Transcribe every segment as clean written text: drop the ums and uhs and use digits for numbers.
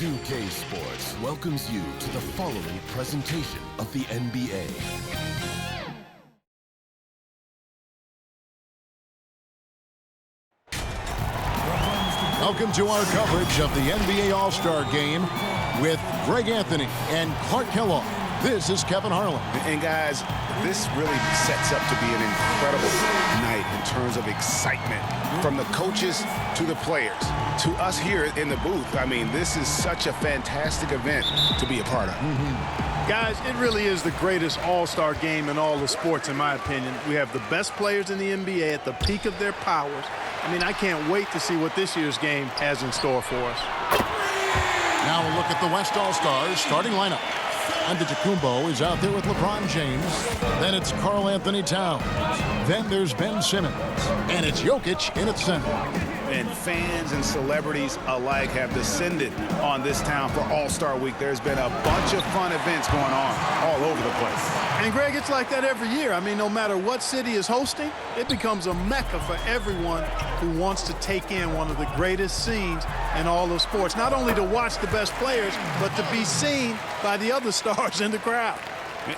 2K Sports welcomes you to the following presentation of the NBA. Welcome to our coverage of the NBA All-Star Game with Greg Anthony and Clark Kellogg. This is Kevin Harlan. And guys, this really sets up to be an incredible night in terms of excitement from the coaches to the players to us here in the booth. I mean, this is such a fantastic event to be a part of. Guys, it really is the greatest all-star game in all the sports, in my opinion. We have the best players in the NBA at the peak of their powers. I mean, I can't wait to see what this year's game has in store for us. Now we'll look at the West All-Stars starting lineup. Antetokounmpo is out there with LeBron James. Then it's Karl Anthony Towns. Then there's Ben Simmons. And it's Jokic in at center. And fans and celebrities alike have descended on this town for All-Star Week. There's been a bunch of fun events going on all over the place. And, Greg, it's like that every year. I mean, no matter what city is hosting, it becomes a mecca for everyone who wants to take in one of the greatest scenes in all of sports. Not only to watch the best players, but to be seen by the other stars in the crowd.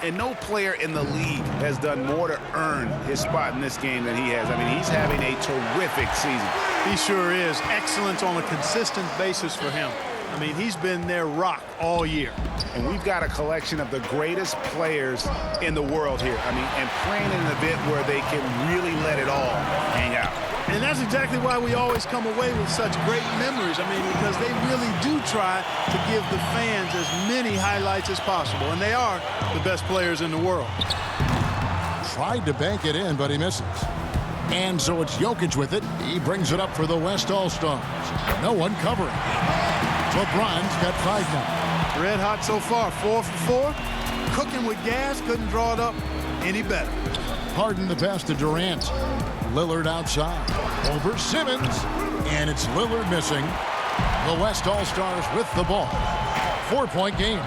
And no player in the league has done more to earn his spot in this game than he has. I mean, he's having a terrific season. He sure is. Excellence on a consistent basis for him. I mean, he's been their rock all year. And we've got a collection of the greatest players in the world here. I mean, and playing in an event where they can really let it all hang out. And that's exactly why we always come away with such great memories. I mean, because they really do try to give the fans as many highlights as possible. And they are the best players in the world. Tried to bank it in, but he misses. And so it's Jokic with it. He brings it up for the West All-Stars. No one covering. LeBron's got 5 now. Red hot so far, 4 for 4. Cooking with gas, couldn't draw it up any better. Harden the pass to Durant. Lillard outside. Over Simmons. And it's Lillard missing. The West All-Stars with the ball. 4-point game.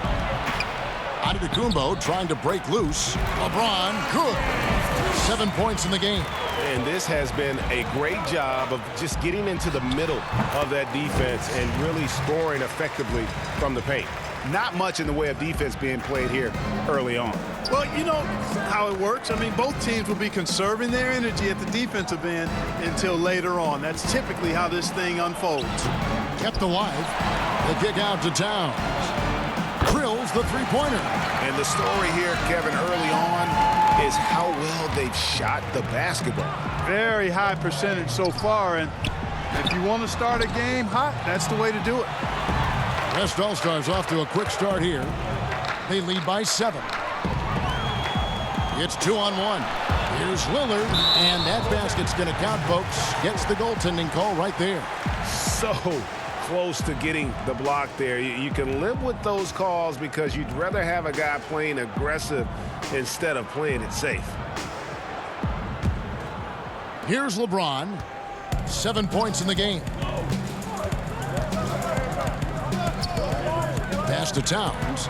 Antetokounmpo trying to break loose. LeBron, good. 7 points in the game. And this has been a great job of just getting into the middle of that defense and really scoring effectively from the paint. Not much in the way of defense being played here early on. Well, you know how it works. I mean, both teams will be conserving their energy at the defensive end until later on. That's typically how this thing unfolds. Kept alive. The kick out to Towns. Drills the three-pointer. And the story here, Kevin, early on is how well they've shot the basketball. Very high percentage so far, and if you want to start a game hot, that's the way to do it. West All-Stars off to a quick start here. They lead by 7. It's 2-on-1. Here's Lillard, and that basket's going to count, folks. Gets the goaltending call right there. So close to getting the block there. You can live with those calls because you'd rather have a guy playing aggressive instead of playing it safe. Here's LeBron. 7 points in the game. Pass to Towns.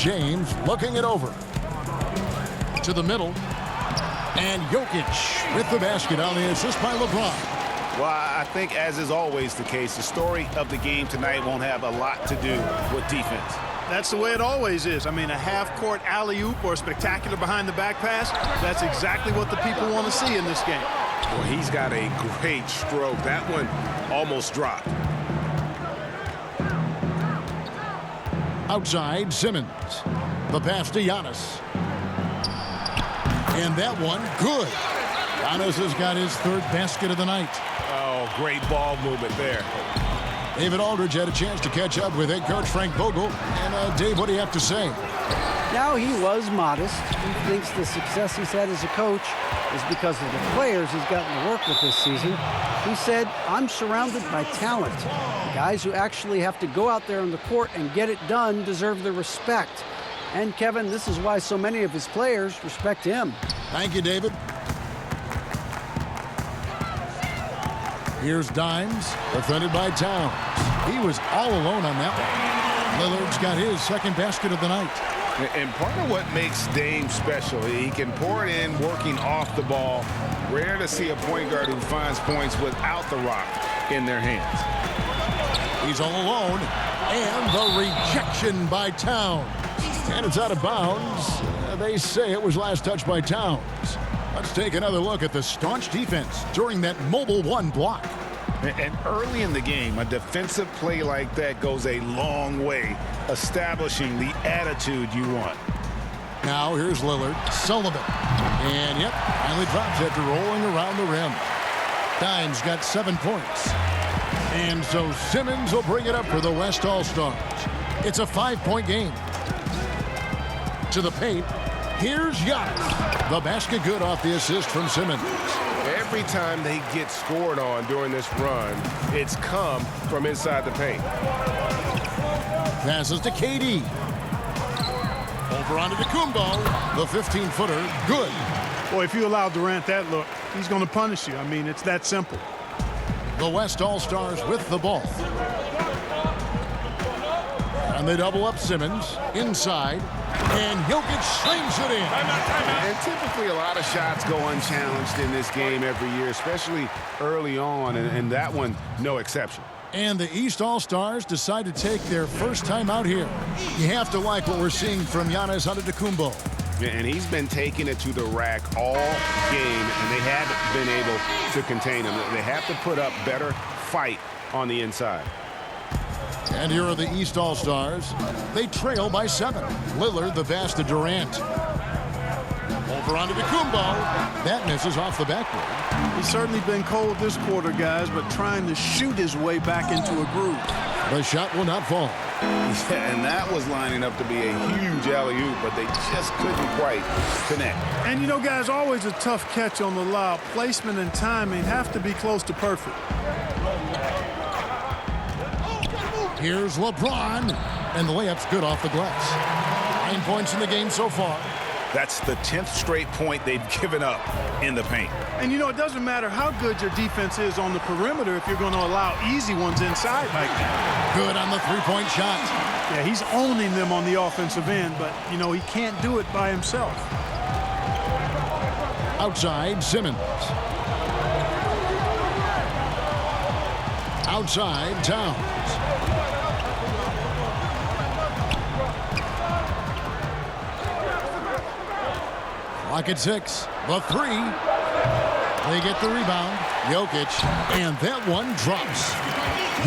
James looking it over. To the middle. And Jokic with the basket on the assist by LeBron. Well, I think, as is always the case, the story of the game tonight won't have a lot to do with defense. That's the way it always is. I mean, a half-court alley-oop or a spectacular behind-the-back pass, that's exactly what the people want to see in this game. Well, he's got a great stroke. That one almost dropped. Outside, Simmons. The pass to Giannis. And that one, good. Giannis has got his 3rd basket of the night. Oh, great ball movement there. David Aldridge had a chance to catch up with head coach Frank Vogel. And, Dave, what do you have to say? Now, he was modest. He thinks the success he's had as a coach is because of the players he's gotten to work with this season. He said, I'm surrounded by talent. The guys who actually have to go out there on the court and get it done deserve the respect. And, Kevin, this is why so many of his players respect him. Thank you, David. Here's Dimes, defended by Towns. He was all alone on that one. Lillard's got his 2nd basket of the night. And part of what makes Dame special, he can pour it in working off the ball. Rare to see a point guard who finds points without the rock. in their hands. He's all alone, and the rejection by Towns. And it's out of bounds. They say it was last touched by Towns. Let's take another look at the staunch defense during that mobile one block. And early in the game, a defensive play like that goes a long way, establishing the attitude you want. Now here's Lillard, Sullivan. And yep, finally drops after rolling around the rim. Dimes got 7 points. And so Simmons will bring it up for the West All-Stars. It's a 5-point game. To the paint, here's Giannis. The basket good off the assist from Simmons. Every time they get scored on during this run, it's come from inside the paint. Passes to KD. Over onto Kumbo. The 15-footer, good. Boy, if you allow Durant that look, he's going to punish you. I mean, it's that simple. The West All-Stars with the ball. And they double up Simmons inside. And Jokic slings it in. And typically a lot of shots go unchallenged in this game every year, especially early on, and that one, no exception. And the East All-Stars decide to take their first time out here. You have to like what we're seeing from Giannis Antetokounmpo. And he's been taking it to the rack all game, and they haven't been able to contain him. They have to put up better fight on the inside. And here are the East All-Stars. They trail by 7. Lillard the pass to Durant. Over onto Kumbo. That misses off the backboard. He's certainly been cold this quarter, guys, but trying to shoot his way back into a groove. The shot will not fall. Yeah, and that was lining up to be a huge alley-oop, but they just couldn't quite connect. And you know, guys, always a tough catch on the lob. Placement and timing have to be close to perfect. Here's LeBron, and the layup's good off the glass. 9 points in the game so far. That's the 10th straight point they've given up in the paint. And you know, it doesn't matter how good your defense is on the perimeter if you're going to allow easy ones inside like that. Good on the three-point shot. Yeah, he's owning them on the offensive end, but, you know, he can't do it by himself. Outside, Simmons. Outside, Towns. Clock at 6. The 3. They get the rebound. Jokic. And that one drops.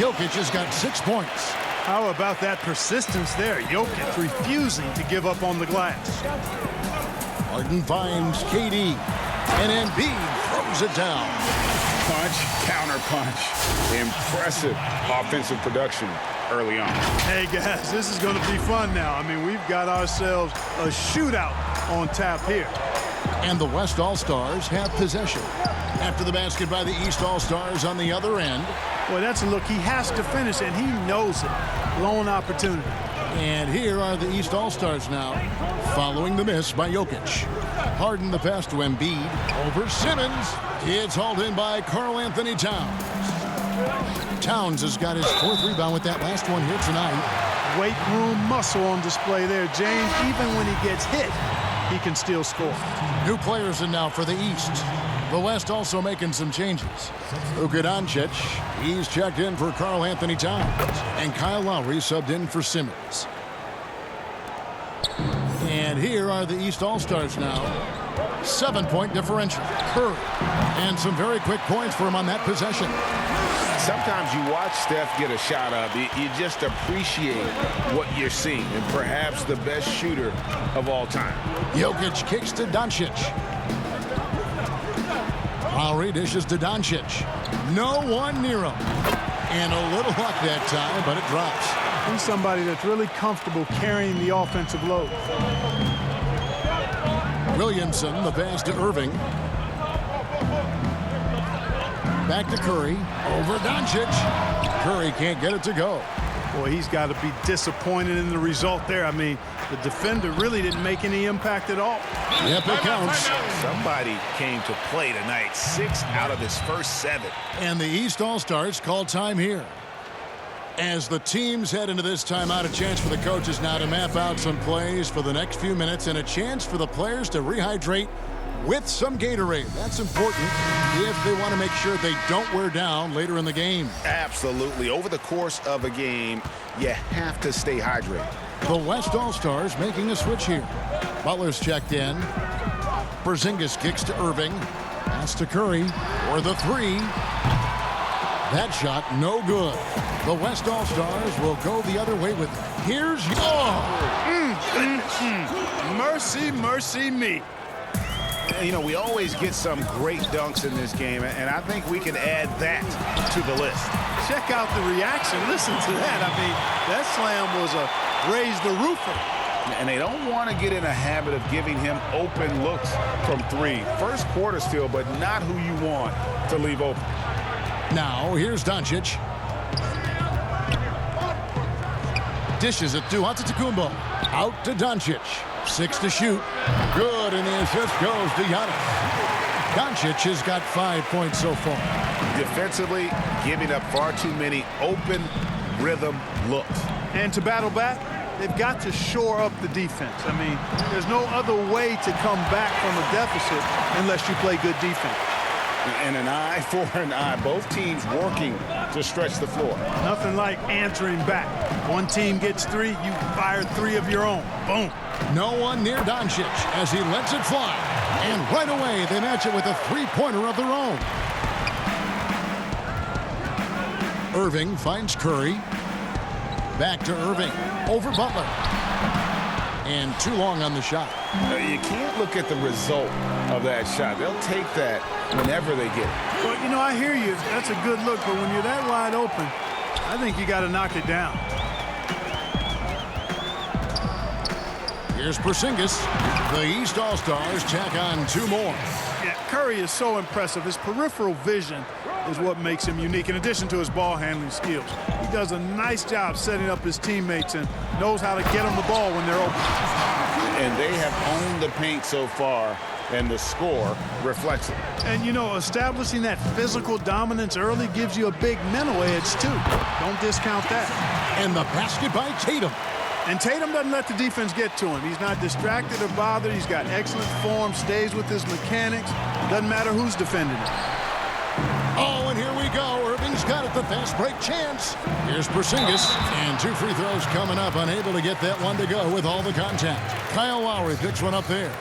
Jokic has got 6 points. How about that persistence there? Jokic refusing to give up on the glass. Harden finds KD. And Embiid throws it down. Punch, counter punch. Impressive offensive production early on. Hey, guys, this is going to be fun now. I mean, we've got ourselves a shootout on tap here. And the West All-Stars have possession. After the basket by the East All-Stars on the other end. Boy, that's a look he has to finish, and he knows it. Lone opportunity. And here are the East All-Stars now, following the miss by Jokic. Harden the pass to Embiid. Over Simmons. It's hauled in by Karl-Anthony Towns. Towns has got his 4th rebound with that last one here tonight. Weight room muscle on display there, James. Even when he gets hit, he can still score. New players in now for the East. The West also making some changes. Luka Doncic, he's checked in for Karl-Anthony Towns. And Kyle Lowry subbed in for Simmons. And here are the East All-Stars now. 7-point differential. Curry. And some very quick points for him on that possession. Sometimes you watch Steph get a shot up. You just appreciate what you're seeing. And perhaps the best shooter of all time. Jokic kicks to Doncic. Lowry dishes to Doncic. No one near him. And a little luck that time, but it drops. He's somebody that's really comfortable carrying the offensive load. Williamson, the pass to Irving. Back to Curry. Over Doncic. Curry can't get it to go. Boy, he's got to be disappointed in the result there. I mean, the defender really didn't make any impact at all. Yep, it counts. Somebody came to play tonight. 6 out of his first 7. And the East All-Stars call time here. As the teams head into this timeout, a chance for the coaches now to map out some plays for the next few minutes and a chance for the players to rehydrate with some Gatorade. That's important if they want to make sure they don't wear down later in the game. Absolutely. Over the course of a game, you have to stay hydrated. The West All-Stars making a switch here. Butler's checked in. Porzingis kicks to Irving. Pass to Curry for the three. That shot no good. The West All-Stars will go the other way with it. Here's Mercy, mercy me. You know, we always get some great dunks in this game, and I think we can add that to the list. Check out the reaction. Listen to that. I mean, that slam was a raise the roofer. And they don't want to get in a habit of giving him open looks from three. First quarter still, but not who you want to leave open. Now, here's Doncic. Dishes it to Antetokounmpo. Out to Doncic. 6 to shoot. Good, and the assist goes to Giannis. Doncic has got 5 points so far. Defensively, giving up far too many open rhythm looks. And to battle back, they've got to shore up the defense. I mean, there's no other way to come back from a deficit unless you play good defense. And an eye for an eye. Both teams working to stretch the floor. Nothing like answering back. One team gets 3, you fire 3 of your own. Boom. No one near Doncic as he lets it fly. And right away, they match it with a three-pointer of their own. Irving finds Curry. Back to Irving. Over Butler. And too long on the shot. You can't look at the result of that shot. They'll take that whenever they get it. Well, you know, I hear you. That's a good look, but when you're that wide open, I think you got to knock it down. Here's Porzingis. The East All-Stars tack on 2 more. Yeah, Curry is so impressive. His peripheral vision is what makes him unique, in addition to his ball handling skills. He does a nice job setting up his teammates and knows how to get them the ball when they're open. And they have owned the paint so far, and the score reflects it. And, you know, establishing that physical dominance early gives you a big mental edge, too. Don't discount that. And the basket by Tatum. And Tatum doesn't let the defense get to him. He's not distracted or bothered. He's got excellent form, stays with his mechanics. Doesn't matter who's defending him. Oh, and here we go. Irving's got it, the fast break chance. Here's Porzingis, and 2 free throws coming up, unable to get that one to go with all the contact. Kyle Lowry picks one up there.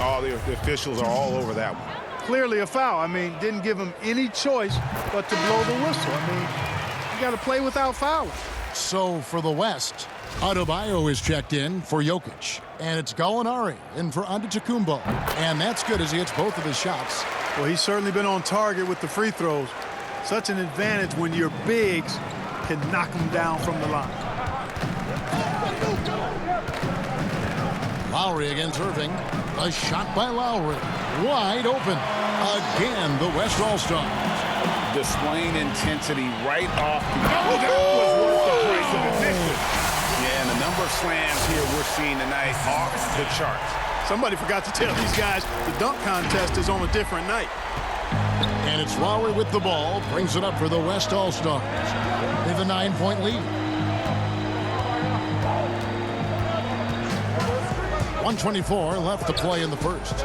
Oh, the officials are all over that one. Clearly a foul. I mean, didn't give him any choice but to blow the whistle. I mean, you got to play without fouling. So for the West, Adebayo is checked in for Jokic. And it's Gallinari in for Antetokounmpo. And that's good as he hits both of his shots. Well, he's certainly been on target with the free throws. Such an advantage when your bigs can knock them down from the line. Lowry against Irving. A shot by Lowry. Wide open. Again, the West All-Stars. Displaying intensity right off. Oh, that was worth the price of admission. Yeah, and the number of slams here we're seeing tonight off the charts. Somebody forgot to tell these guys the dunk contest is on a different night. And it's Lowry with the ball. Brings it up for the West All-Stars. They have a 9-point lead. 1:24 left to play in the first.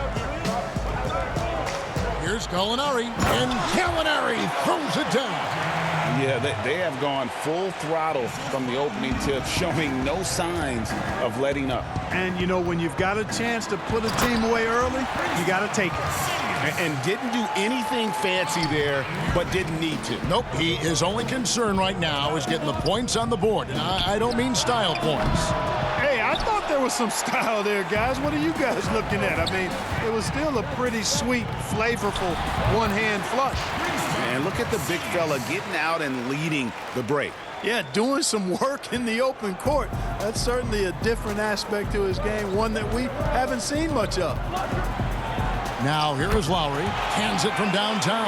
Here's Gallinari, and Gallinari throws it down. Yeah, they have gone full throttle from the opening tip, showing no signs of letting up. And, you know, when you've got a chance to put a team away early, you got to take it. And didn't do anything fancy there, but didn't need to. Nope, his only concern right now is getting the points on the board. And I don't mean style points. Hey, I thought there was some style there, guys. What are you guys looking at? I mean, it was still a pretty sweet, flavorful one-hand flush. And look at the big fella getting out and leading the break. Yeah, doing some work in the open court. That's certainly a different aspect to his game, one that we haven't seen much of. Now here is Lowry, hands it from downtown.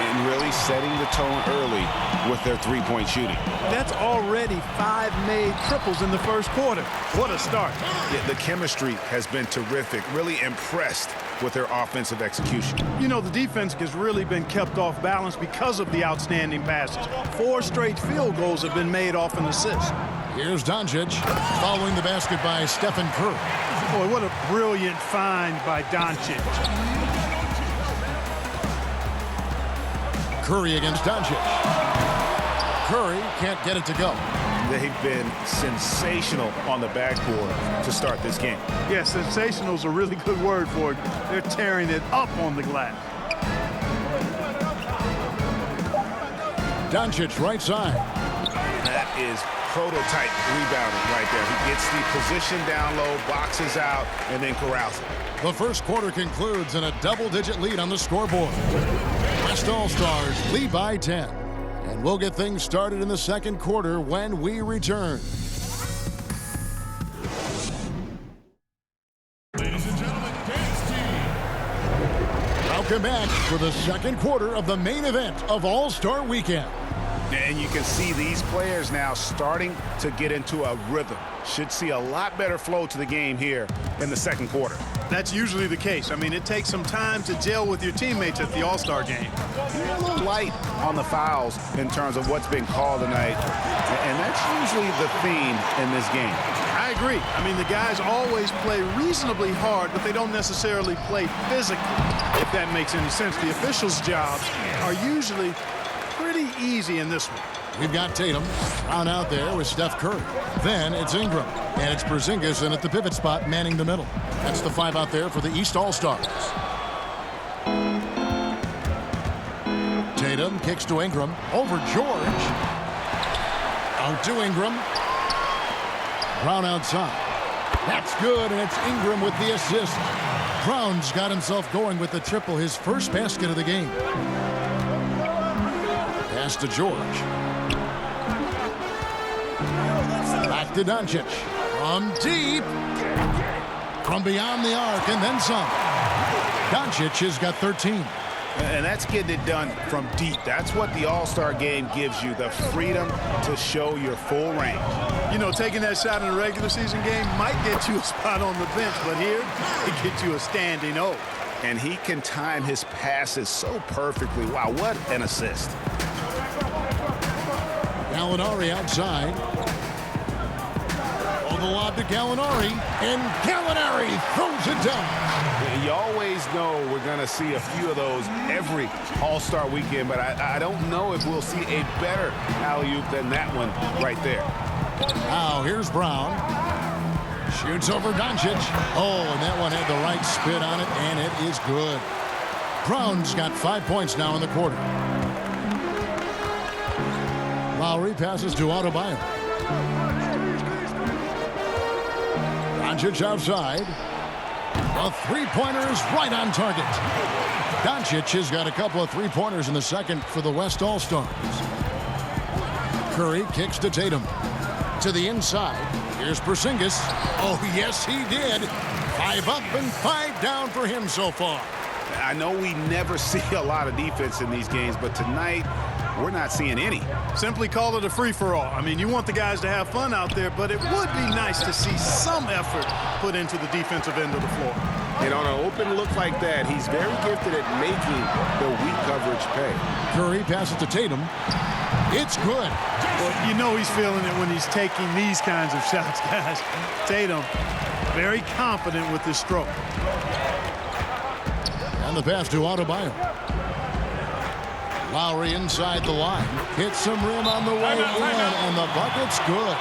And really setting the tone early with their three-point shooting. That's already 5 made triples in the first quarter. What a start. Yeah, the chemistry has been terrific. Really impressed with their offensive execution. You know, the defense has really been kept off balance because of the outstanding passes. 4 straight field goals have been made off an assist. Here's Doncic, following the basket by Stephen Curry. Boy, what a brilliant find by Doncic. Curry against Doncic. Curry can't get it to go. They've been sensational on the backboard to start this game. Yeah, sensational is a really good word for it. They're tearing it up on the glass. Doncic right side. That is prototype rebounding right there. He gets the position down low, boxes out, and then corrals it. The first quarter concludes in a double-digit lead on the scoreboard. West All-Stars lead by 10. And we'll get things started in the second quarter when we return. Ladies and gentlemen, dance team. Welcome back for the second quarter of the main event of All-Star Weekend. And you can see these players now starting to get into a rhythm. Should see a lot better flow to the game here in the second quarter. That's usually the case. I mean, it takes some time to gel with your teammates at the All-Star game. You're a little light on the fouls in terms of what's been called tonight, and that's usually the theme in this game. I agree. I mean, the guys always play reasonably hard, but they don't necessarily play physically, if that makes any sense. The officials' jobs are usually pretty easy in this one. We've got Tatum on out there with Steph Curry. Then it's Ingram, and it's Porzingis in at the pivot spot manning the middle. That's the five out there for the East All-Stars. Tatum kicks to Ingram. Over George. Out to Ingram. Brown outside. That's good, and it's Ingram with the assist. Brown's got himself going with the triple, his first basket of the game. Pass to George. Back to Doncic. From deep. From beyond the arc, and then some. Doncic has got 13. And that's getting it done from deep. That's what the All-Star game gives you, the freedom to show your full range. You know, taking that shot in a regular season game might get you a spot on the bench, but here, it gets you a standing O. And he can time his passes so perfectly. Wow, what an assist. Gallinari outside. Oh, the lob to Gallinari, and Gallinari throws it down. You always know we're going to see a few of those every All-Star weekend, but I don't know if we'll see a better alley-oop than that one right there. Now here's Brown. Shoots over Doncic. Oh, and that one had the right spin on it, and it is good. Brown's got 5 points now in the quarter. Lowry passes to Adebayo. Doncic outside. The three-pointer is right on target. Doncic has got a couple of three-pointers in the second for the West All-Stars. Curry kicks to Tatum. To the inside. Here's Porzingis. Oh, yes, he did. 5 up and 5 down for him so far. I know we never see a lot of defense in these games, but tonight we're not seeing any. Simply call it a free-for-all. I mean, you want the guys to have fun out there, but it would be nice to see some effort put into the defensive end of the floor. And on an open look like that, he's very gifted at making the weak coverage pay. Curry passes to Tatum. It's good. Well, you know he's feeling it when he's taking these kinds of shots, guys. Tatum, very confident with his stroke. And the pass to Adebayo. Lowry inside the line. Hits some rim on the way in, and the bucket's good.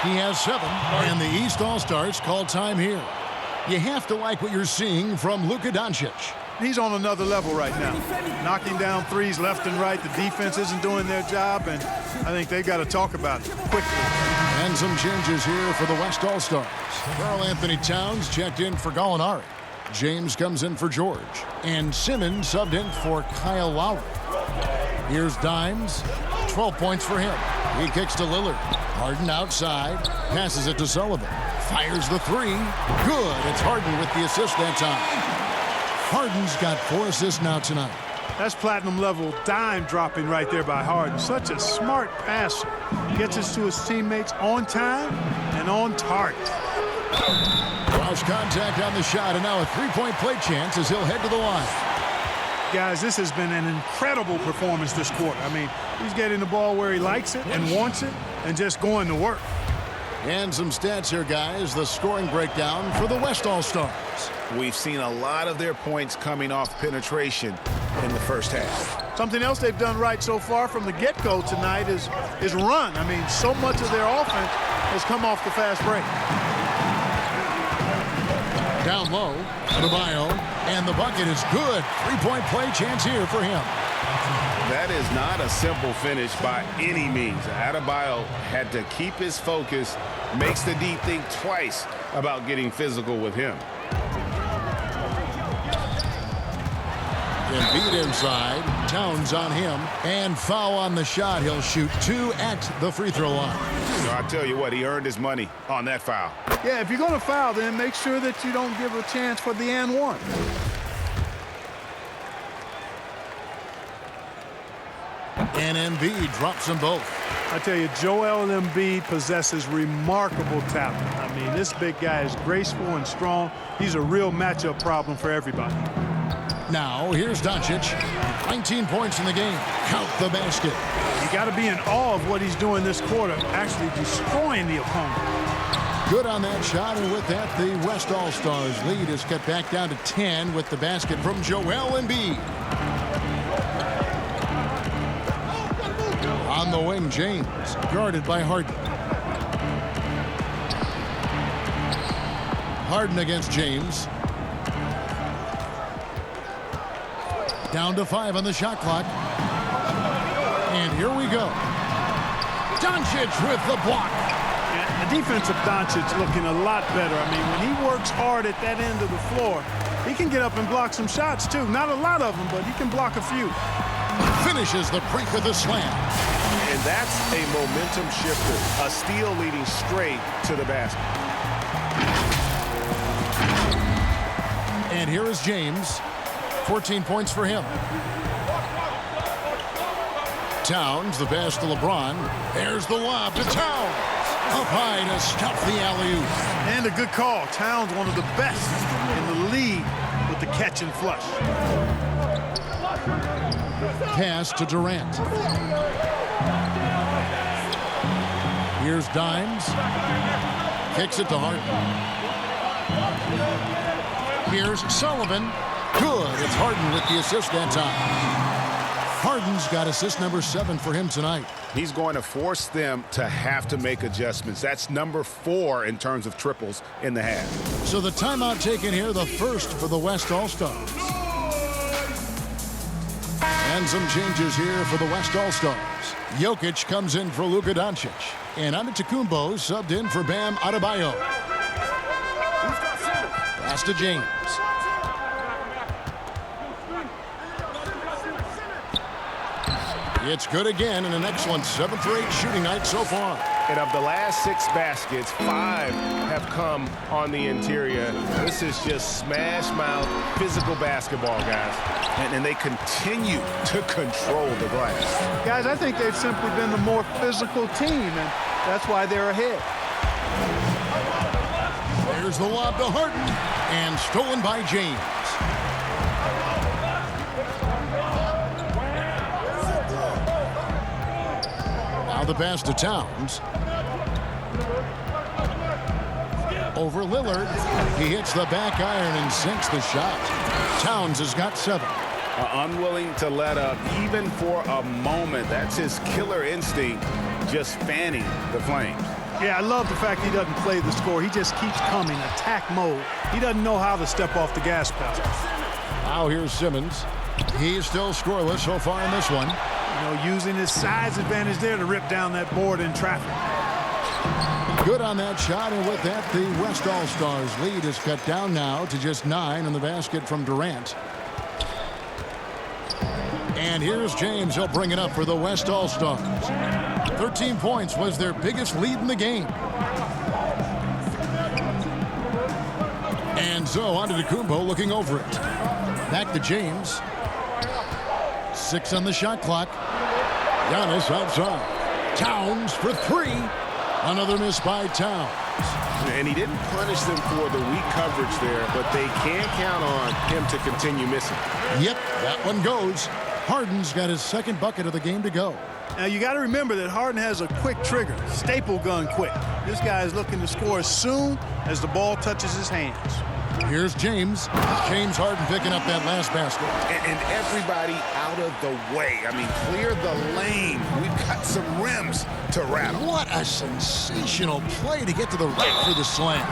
He has 7, and the East All-Stars call time here. You have to like what you're seeing from Luka Doncic. He's on another level right now. Knocking down threes left and right. The defense isn't doing their job, and I think they've got to talk about it quickly. And some changes here for the West All-Stars. Karl-Anthony Towns checked in for Gallinari. James comes in for George. And Simmons subbed in for Kyle Lowry. Here's Dimes. 12 points for him. He kicks to Lillard. Harden outside. Passes it to Sullivan. Fires the three. Good. It's Harden with the assist that time. Harden's got 4 assists now tonight. That's platinum level dime dropping right there by Harden. Such a smart passer. Gets us to his teammates on time and on target. Lost contact on the shot, and now a three-point play chance as he'll head to the line. Guys, this has been an incredible performance this quarter. I mean, he's getting the ball where he likes it and wants it and just going to work. And some stats here, guys. The scoring breakdown for the West All-Stars. We've seen a lot of their points coming off penetration in the first half. Something else they've done right so far from the get-go tonight is run. I mean, so much of their offense has come off the fast break. Down low, Adebayo, and the bucket is good. Three-point play chance here for him. That is not a simple finish by any means. Adebayo had to keep his focus, makes the D think twice about getting physical with him. Embiid inside, Towns on him, and foul on the shot. He'll shoot 2 at the free throw line. So I tell you what, he earned his money on that foul. Yeah, if you're going to foul, then make sure that you don't give a chance for the and one. And Embiid drops them both. I tell you, Joel Embiid possesses remarkable talent. I mean, this big guy is graceful and strong. He's a real matchup problem for everybody. Now, here's Doncic. 19 points in the game. Count the basket. You got to be in awe of what he's doing this quarter, actually destroying the opponent. Good on that shot, and with that, the West All-Stars lead is cut back down to 10 with the basket from Joel Embiid. On the wing, James, guarded by Harden. Harden against James. Down to 5 on the shot clock. And here we go. Doncic with the block. Yeah, the defense of Doncic looking a lot better. I mean, when he works hard at that end of the floor, he can get up and block some shots, too. Not a lot of them, but he can block a few. Finishes the break with a slam. And that's a momentum shifter. A steal leading straight to the basket. And here is James. 14 points for him. Towns, the pass to LeBron. There's the lob to Towns. Up high to stop the alley-oop. And a good call. Towns, one of the best in the league with the catch and flush. Pass to Durant. Here's Dimes. Kicks it to Harden. Here's Sullivan. Good. It's Harden with the assist that time. Harden's got assist number 7 for him tonight. He's going to force them to have to make adjustments. That's number 4 in terms of triples in the half. So the timeout taken here, the first for the West All-Stars. And some changes here for the West All-Stars. Jokic comes in for Luka Doncic. And Antetokounmpo subbed in for Bam Adebayo. Pass to James. It's good again, and an excellent 7 for 8 shooting night so far. And of the last 6 baskets, 5 have come on the interior. This is just smash mouth physical basketball, guys. And they continue to control the glass. Guys, I think they've simply been the more physical team, and that's why they're ahead. There's the lob to Harden, and stolen by James. Now the pass to Towns. Over Lillard. He hits the back iron and sinks the shot. Towns has got 7. Unwilling to let up even for a moment. That's his killer instinct, just fanning the flames. Yeah, I love the fact he doesn't play the score. He just keeps coming, attack mode. He doesn't know how to step off the gas pedal. Now here's Simmons. He's still scoreless so far in this one. You know, using his size advantage there to rip down that board in traffic. Good on that shot, and with that, the West All-Stars lead is cut down now to just 9 on the basket from Durant. And here's James. He'll bring it up for the West All-Stars. 13 points was their biggest lead in the game. And so Antetokounmpo looking over it. Back to James. 6 on the shot clock. Giannis outside. Towns for 3. Another miss by Towns. And he didn't punish them for the weak coverage there, but they can't count on him to continue missing. Yep, that one goes. Harden's got his 2nd bucket of the game to go. Now, you got to remember that Harden has a quick trigger, staple gun quick. This guy is looking to score as soon as the ball touches his hands. Here's James. James Harden picking up that last basket. And everybody out of the way. I mean, clear the lane. We've got some rims to rattle. What a sensational play to get to the rack for the slam.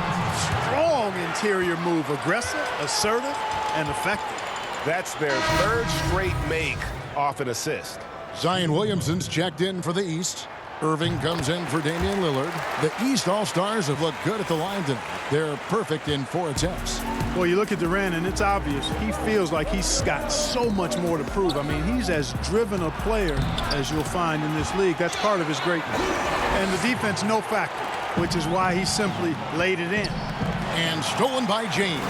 Strong interior move. Aggressive, assertive, and effective. That's their third straight make off an assist. Zion Williamson's checked in for the East. Irving comes in for Damian Lillard. The East All-Stars have looked good at the line tonight. They're perfect in 4 attempts. Well, you look at Durant, and it's obvious. He feels like he's got so much more to prove. I mean, he's as driven a player as you'll find in this league. That's part of his greatness. And the defense, no factor, which is why he simply laid it in. And stolen by James.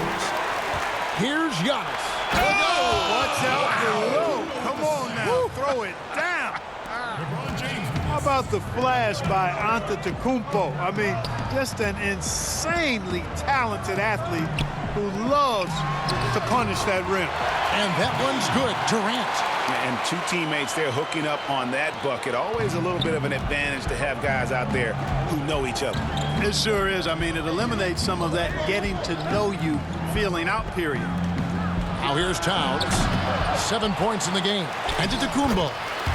Here's Giannis. Oh, watch out below. Come on now, throw it down. How about the flash by Antetokounmpo? I mean, just an insanely talented athlete who loves to punish that rim. And that one's good. Durant. And 2 teammates there hooking up on that bucket. Always a little bit of an advantage to have guys out there who know each other. It sure is. I mean, it eliminates some of that getting to know you feeling out period. Now here's Towns. 7 points in the game. Antetokounmpo.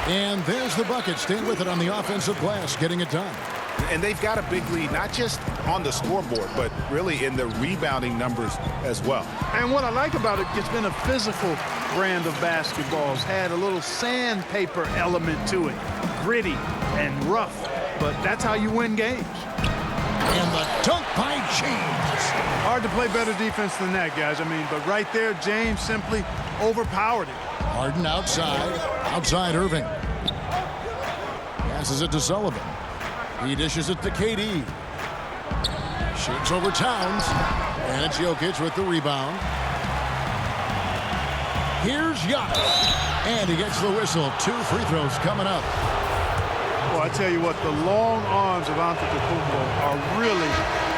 And there's the bucket. Staying with it on the offensive glass, getting it done. And they've got a big lead, not just on the scoreboard, but really in the rebounding numbers as well. And what I like about it, it's been a physical brand of basketball. It's had a little sandpaper element to it. Gritty and rough, but that's how you win games. And the dunk by James. Hard to play better defense than that, guys. I mean, but right there, James simply overpowered it. Harden outside. Outside Irving. Passes it to Sullivan. He dishes it to KD. Shakes over Towns. And it's Jokic with the rebound. Here's Giannis. And he gets the whistle. 2 free throws coming up. Well, I tell you what, the long arms of Antetokounmpo are really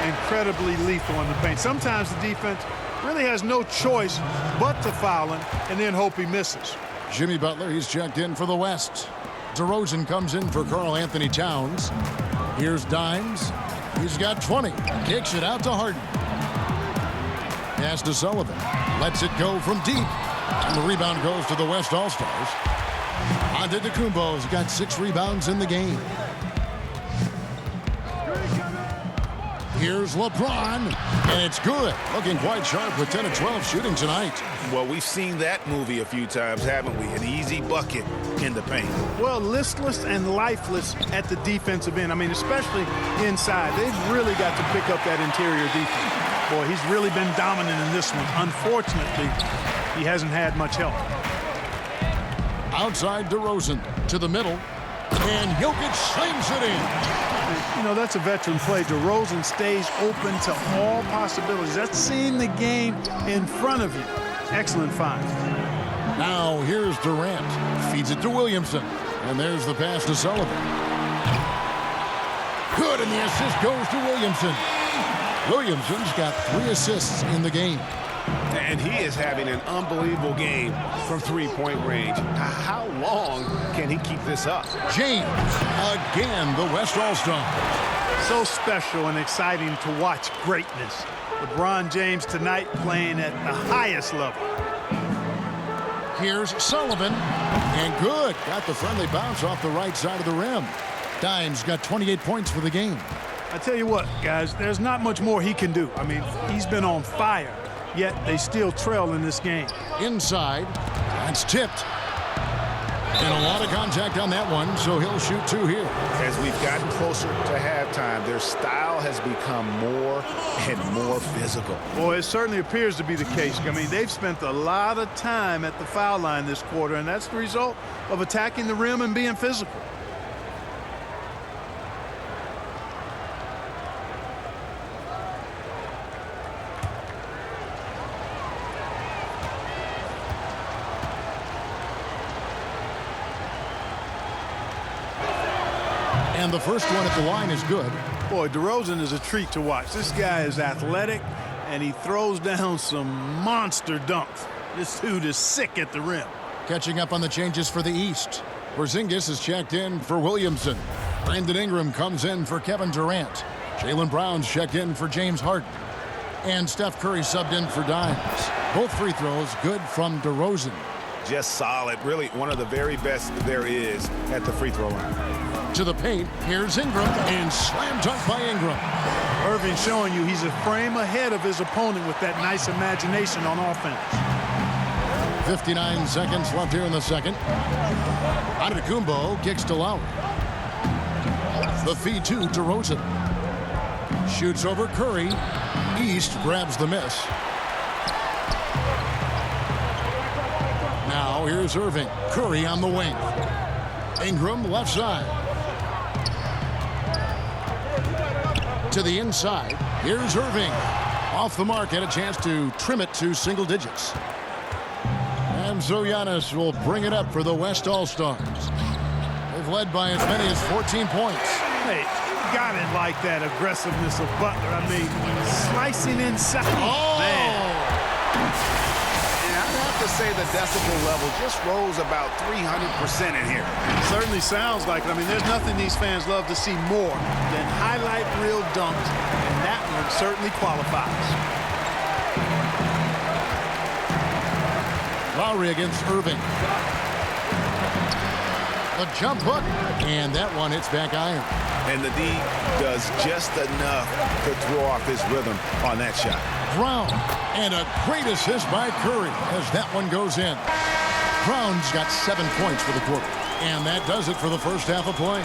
incredibly lethal in the paint. Sometimes the defense really has no choice but to foul him and then hope he misses. Jimmy Butler, he's checked in for the West. DeRozan comes in for Karl Anthony Towns. Here's Dimes. He's got 20. Kicks it out to Harden. Pass to Sullivan. Lets it go from deep. And the rebound goes to the West All-Stars. Antetokounmpo's got 6 rebounds in the game. Here's LeBron, and it's good. Looking quite sharp with 10 of 12 shooting tonight. Well, we've seen that movie a few times, haven't we? An easy bucket in the paint. Well, listless and lifeless at the defensive end. I mean, especially inside. They've really got to pick up that interior defense. Boy, he's really been dominant in this one. Unfortunately, he hasn't had much help. Outside DeRozan to the middle, and Jokic slings it in. You know, that's a veteran play. DeRozan stays open to all possibilities. That's seeing the game in front of you. Excellent find. Now here's Durant. Feeds it to Williamson. And there's the pass to Sullivan. Good, and the assist goes to Williamson. Williamson's got 3 assists in the game. And he is having an unbelievable game from 3-point range. How long can he keep this up? James, again, the West All-Star. So special and exciting to watch greatness. LeBron James tonight playing at the highest level. Here's Sullivan, and good. Got the friendly bounce off the right side of the rim. Dimes got 28 points for the game. I tell you what, guys, there's not much more he can do. I mean, he's been on fire. Yet they still trail in this game. Inside, that's tipped. And a lot of contact on that one, so he'll shoot 2 here. As we've gotten closer to halftime, their style has become more and more physical. Boy, it certainly appears to be the case. I mean, they've spent a lot of time at the foul line this quarter, and that's the result of attacking the rim and being physical. And the first one at the line is good. Boy, DeRozan is a treat to watch. This guy is athletic, and he throws down some monster dunks. This dude is sick at the rim. Catching up on the changes for the East. Porzingis is checked in for Williamson. Brandon Ingram comes in for Kevin Durant. Jaylen Brown's checked in for James Harden. And Steph Curry subbed in for Dimes. Both free throws good from DeRozan. Just solid. Really one of the very best there is at the free throw line. To the paint. Here's Ingram. And slam dunk by Ingram. Irving showing you he's a frame ahead of his opponent with that nice imagination on offense. 59 seconds left here in the second. Antetokounmpo kicks to Lowry. The feed to DeRozan. Shoots over Curry. East grabs the miss. Now here's Irving. Curry on the wing. Ingram left side. To the inside. Here's Irving. Off the mark, had a chance to trim it to single digits. And so Giannis will bring it up for the West All-Stars. They've led by as many as 14 points. Hey, got it like that aggressiveness of Butler. I mean, slicing inside. Oh! Man. Yeah, I'd have to say the decibel level just rose about 300% in here. Certainly sounds like it. I mean, there's nothing these fans love to see more than highlight reel dunks, and that one certainly qualifies. Lowry against Irving. A jump hook, and that one hits back iron. And the D does just enough to throw off his rhythm on that shot. Brown, and a great assist by Curry as that one goes in. Brown's got 7 points for the quarter, and that does it for the first half of play.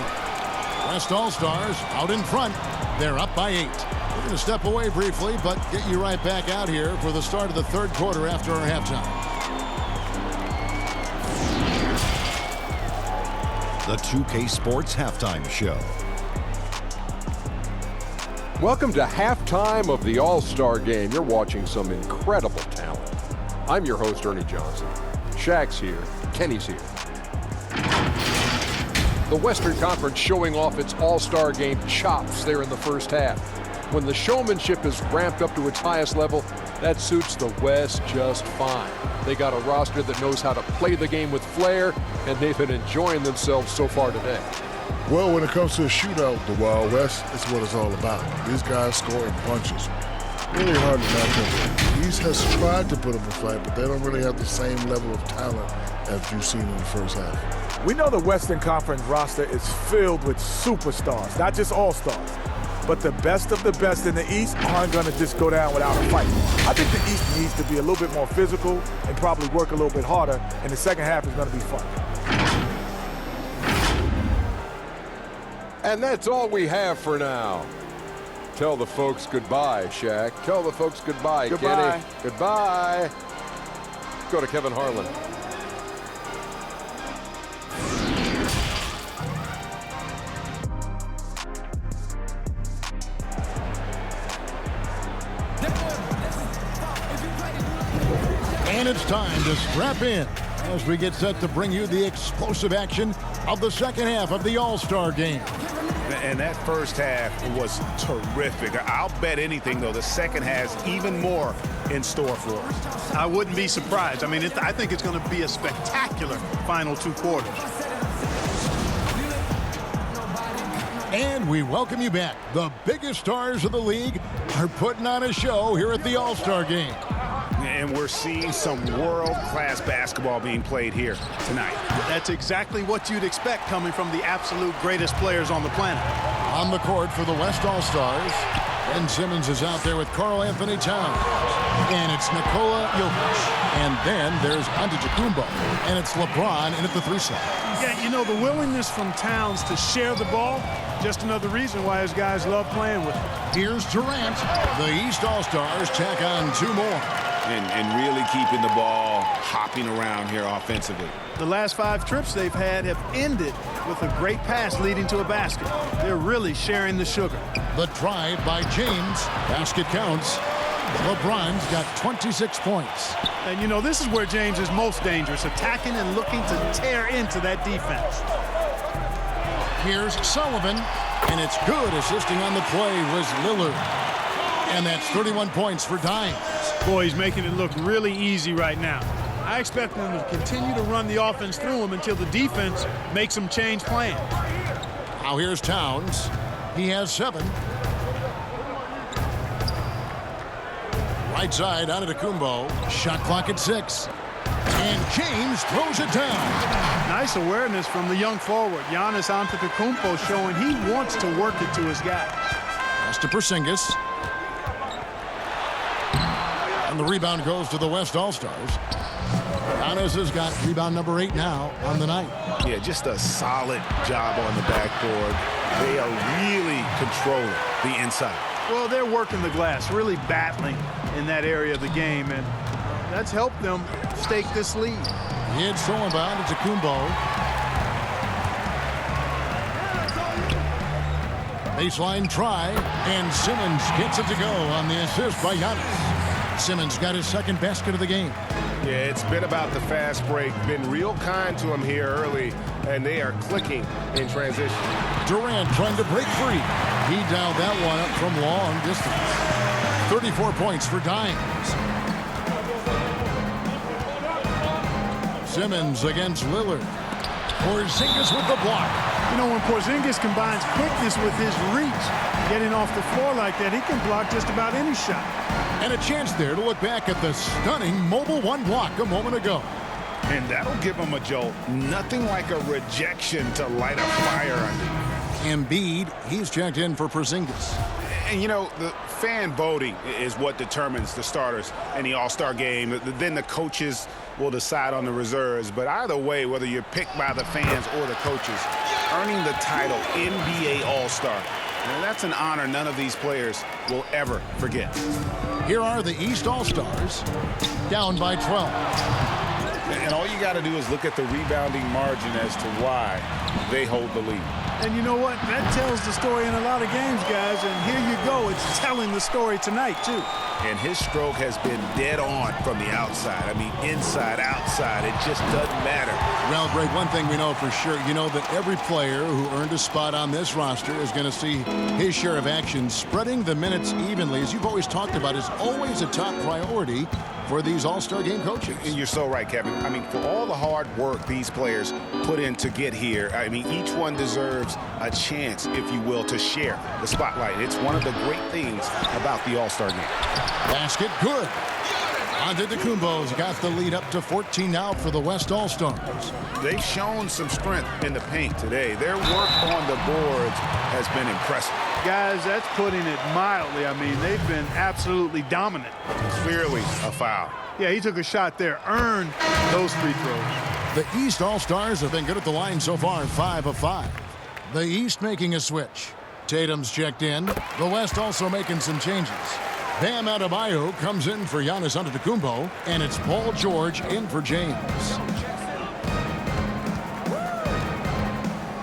West All-Stars out in front. They're up by 8. We're going to step away briefly, but get you right back out here for the start of the third quarter after our halftime. The 2K Sports Halftime Show. Welcome to halftime of the All-Star Game. You're watching some incredible talent. I'm your host, Ernie Johnson. Shaq's here. Kenny's here. The Western Conference showing off its All-Star Game chops there in the first half. When the showmanship is ramped up to its highest level, that suits the West just fine. They got a roster that knows how to play the game with flair, and they've been enjoying themselves so far today. Well, when it comes to a shootout, the Wild West is what it's all about. These guys score in bunches. Really hard to match up with. The East has tried to put up a fight, but they don't really have the same level of talent as you've seen in the first half. We know the Western Conference roster is filled with superstars, not just all-stars. But the best of the best in the East aren't going to just go down without a fight. I think the East needs to be a little bit more physical and probably work a little bit harder, and the second half is going to be fun. And that's all we have for now. Tell the folks goodbye, Shaq. Tell the folks goodbye, Goodbye. Kenny. Goodbye. Go to Kevin Harlan. And it's time to strap in as we get set to bring you the explosive action of the second half of the All-Star Game. And that first half was terrific. I'll bet anything, though, the second has even more in store for us. I wouldn't be surprised. I mean, I think it's going to be a spectacular final two quarters. And we welcome you back. The biggest stars of the league are putting on a show here at the All-Star Game. And we're seeing some world-class basketball being played here tonight. That's exactly what you'd expect coming from the absolute greatest players on the planet. On the court for the West All-Stars, Ben Simmons is out there with Karl-Anthony Towns. And it's Nikola Jokic. And then there's Antetokounmpo. And it's LeBron in at the 3 slot. Yeah, you know, the willingness from Towns to share the ball, just another reason why his guys love playing with him. Here's Durant. The East All-Stars tack on 2 more. And really keeping the ball hopping around here offensively. The last 5 trips they've had have ended with a great pass leading to a basket. They're really sharing the sugar. The drive by James. Basket counts. LeBron's got 26 points. And, you know, this is where James is most dangerous, attacking and looking to tear into that defense. Here's Sullivan, and it's good. Assisting on the play was Lillard. And that's 31 points for Dimes. Boy, he's making it look really easy right now. I expect them to continue to run the offense through him until the defense makes them change plans. Now here's Towns. He has 7. Right side, Antetokounmpo. Shot clock at 6. And James throws it down. Nice awareness from the young forward. Giannis Antetokounmpo showing he wants to work it to his guys. Pass to Porzingis. And the rebound goes to the West All-Stars. Giannis has got rebound number 8 now on the night. Yeah, just a solid job on the backboard. They are really controlling the inside. Well, they're working the glass, really battling in that area of the game, and that's helped them stake this lead. It's throwing by Antetokounmpo. Baseline try, and Simmons gets it to go on the assist by Giannis. Simmons got his second basket of the game. Yeah, it's been about the fast break. Been real kind to him here early, and they are clicking in transition. Durant trying to break free. He dialed that one up from long distance. 34 points for Dimes. Simmons against Lillard. Porzingis with the block. You know, when Porzingis combines quickness with his reach, getting off the floor like that, he can block just about any shot. And a chance there to look back at the stunning Mobile One block a moment ago. And that'll give him a jolt. Nothing like a rejection to light a fire under. Embiid, he's checked in for Porzingis. And, you know, the fan voting is what determines the starters in the All-Star game. Then the coaches will decide on the reserves. But either way, whether you're picked by the fans or the coaches, earning the title NBA All-Star, that's an honor none of these players will ever forget. Here are the East All-Stars, down by 12. And all you got to do is look at the rebounding margin as to why they hold the lead. And you know what? That tells the story in a lot of games, guys. And here you go. It's telling the story tonight, too. And his stroke has been dead on from the outside. I mean, inside, outside. It just doesn't matter. Well, Greg, one thing we know for sure, you know that every player who earned a spot on this roster is going to see his share of action. Spreading the minutes evenly, as you've always talked about, is always a top priority for these All-Star game coaches. And you're so right, Kevin. I mean, for all the hard work these players put in to get here, I mean, each one deserves a chance, if you will, to share the spotlight. It's one of the great things about the All-Star game. Basket good. Antetokounmpo's got the lead up to 14 now for the West All-Stars. They've shown some strength in the paint today. Their work on the boards has been impressive. Guys, that's putting it mildly. I mean, they've been absolutely dominant. Clearly a foul. Yeah, he took a shot there, earned those free throws. The East All-Stars have been good at the line so far, 5 of 5. The East making a switch. Tatum's checked in. The West also making some changes. Bam Adebayo comes in for Giannis Antetokounmpo, and it's Paul George in for James.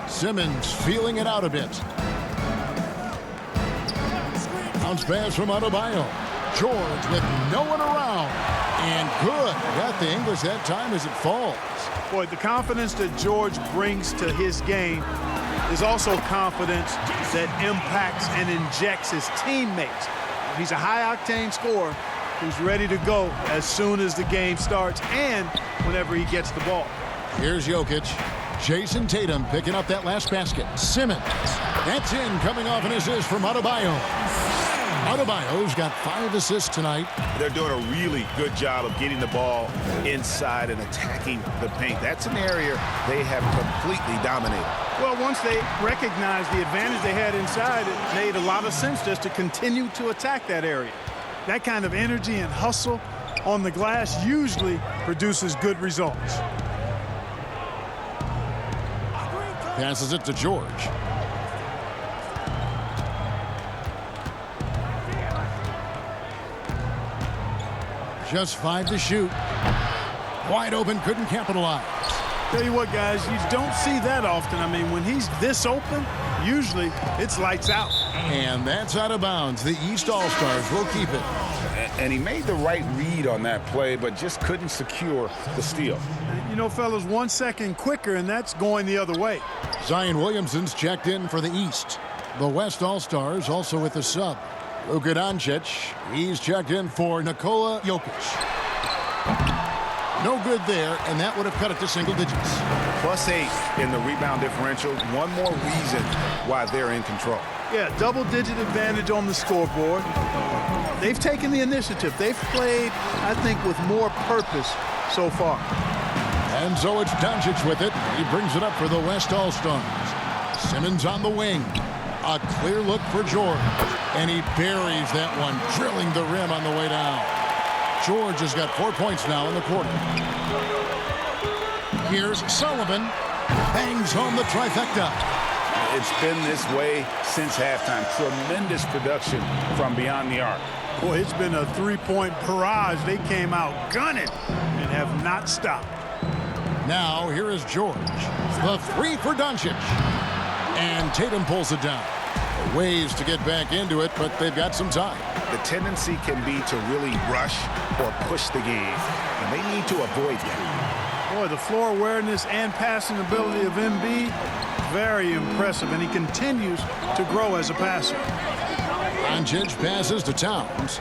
Simmons feeling it out a bit. Bounce pass from Adebayo. George with no one around. And good. Got the English that time as it falls. Boy, the confidence that George brings to his game is also confidence that impacts and injects his teammates. He's a high-octane scorer who's ready to go as soon as the game starts and whenever he gets the ball. Here's Jokic. Jason Tatum picking up that last basket. Simmons. That's in, coming off an assist from Adebayo. Adebayo's got 5 assists tonight. They're doing a really good job of getting the ball inside and attacking the paint. That's an area they have completely dominated. Well, once they recognized the advantage they had inside, it made a lot of sense just to continue to attack that area. That kind of energy and hustle on the glass usually produces good results. Passes it to George. Just 5 to shoot. Wide open, couldn't capitalize. Tell you what, guys, you don't see that often. I mean, when he's this open, usually it's lights out. And that's out of bounds. The East All-Stars will keep it. And he made the right read on that play, but just couldn't secure the steal. You know, fellas, 1 second quicker, and that's going the other way. Zion Williamson's checked in for the East. The West All-Stars also with a sub. Luka Doncic, he's checked in for Nikola Jokic. No good there, and that would have cut it to single digits. +8 in the rebound differential. One more reason why they're in control. Yeah, double-digit advantage on the scoreboard. They've taken the initiative. They've played, I think, with more purpose so far. And so it's Doncic with it. He brings it up for the West All-Stars. Simmons on the wing. A clear look for George. And he buries that one, drilling the rim on the way down. George has got 4 points now in the quarter. Here's Sullivan. Bangs home the trifecta. It's been this way since halftime. Tremendous production from beyond the arc. Boy, it's been a three-point barrage. They came out gunning and have not stopped. Now here is George. The three for Doncic. And Tatum pulls it down. Ways to get back into it, but they've got some time. The tendency can be to really rush or push the game, and they need to avoid that. Boy, the floor awareness and passing ability of Embiid, very impressive, and he continues to grow as a passer. Doncic passes to Towns.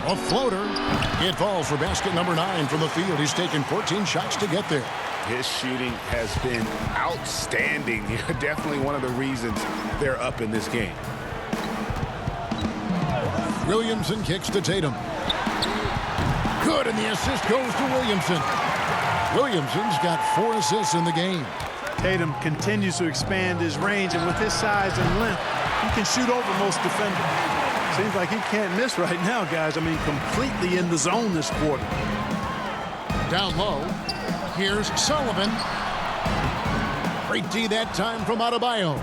A floater. It falls for basket number 9 from the field. He's taken 14 shots to get there. His shooting has been outstanding. Definitely one of the reasons they're up in this game. Williamson kicks to Tatum. Good, and the assist goes to Williamson. Williamson's got 4 assists in the game. Tatum continues to expand his range, and with his size and length, he can shoot over most defenders. Seems like he can't miss right now, guys. I mean, completely in the zone this quarter. Down low. Here's Sullivan. Great D that time from Adebayo.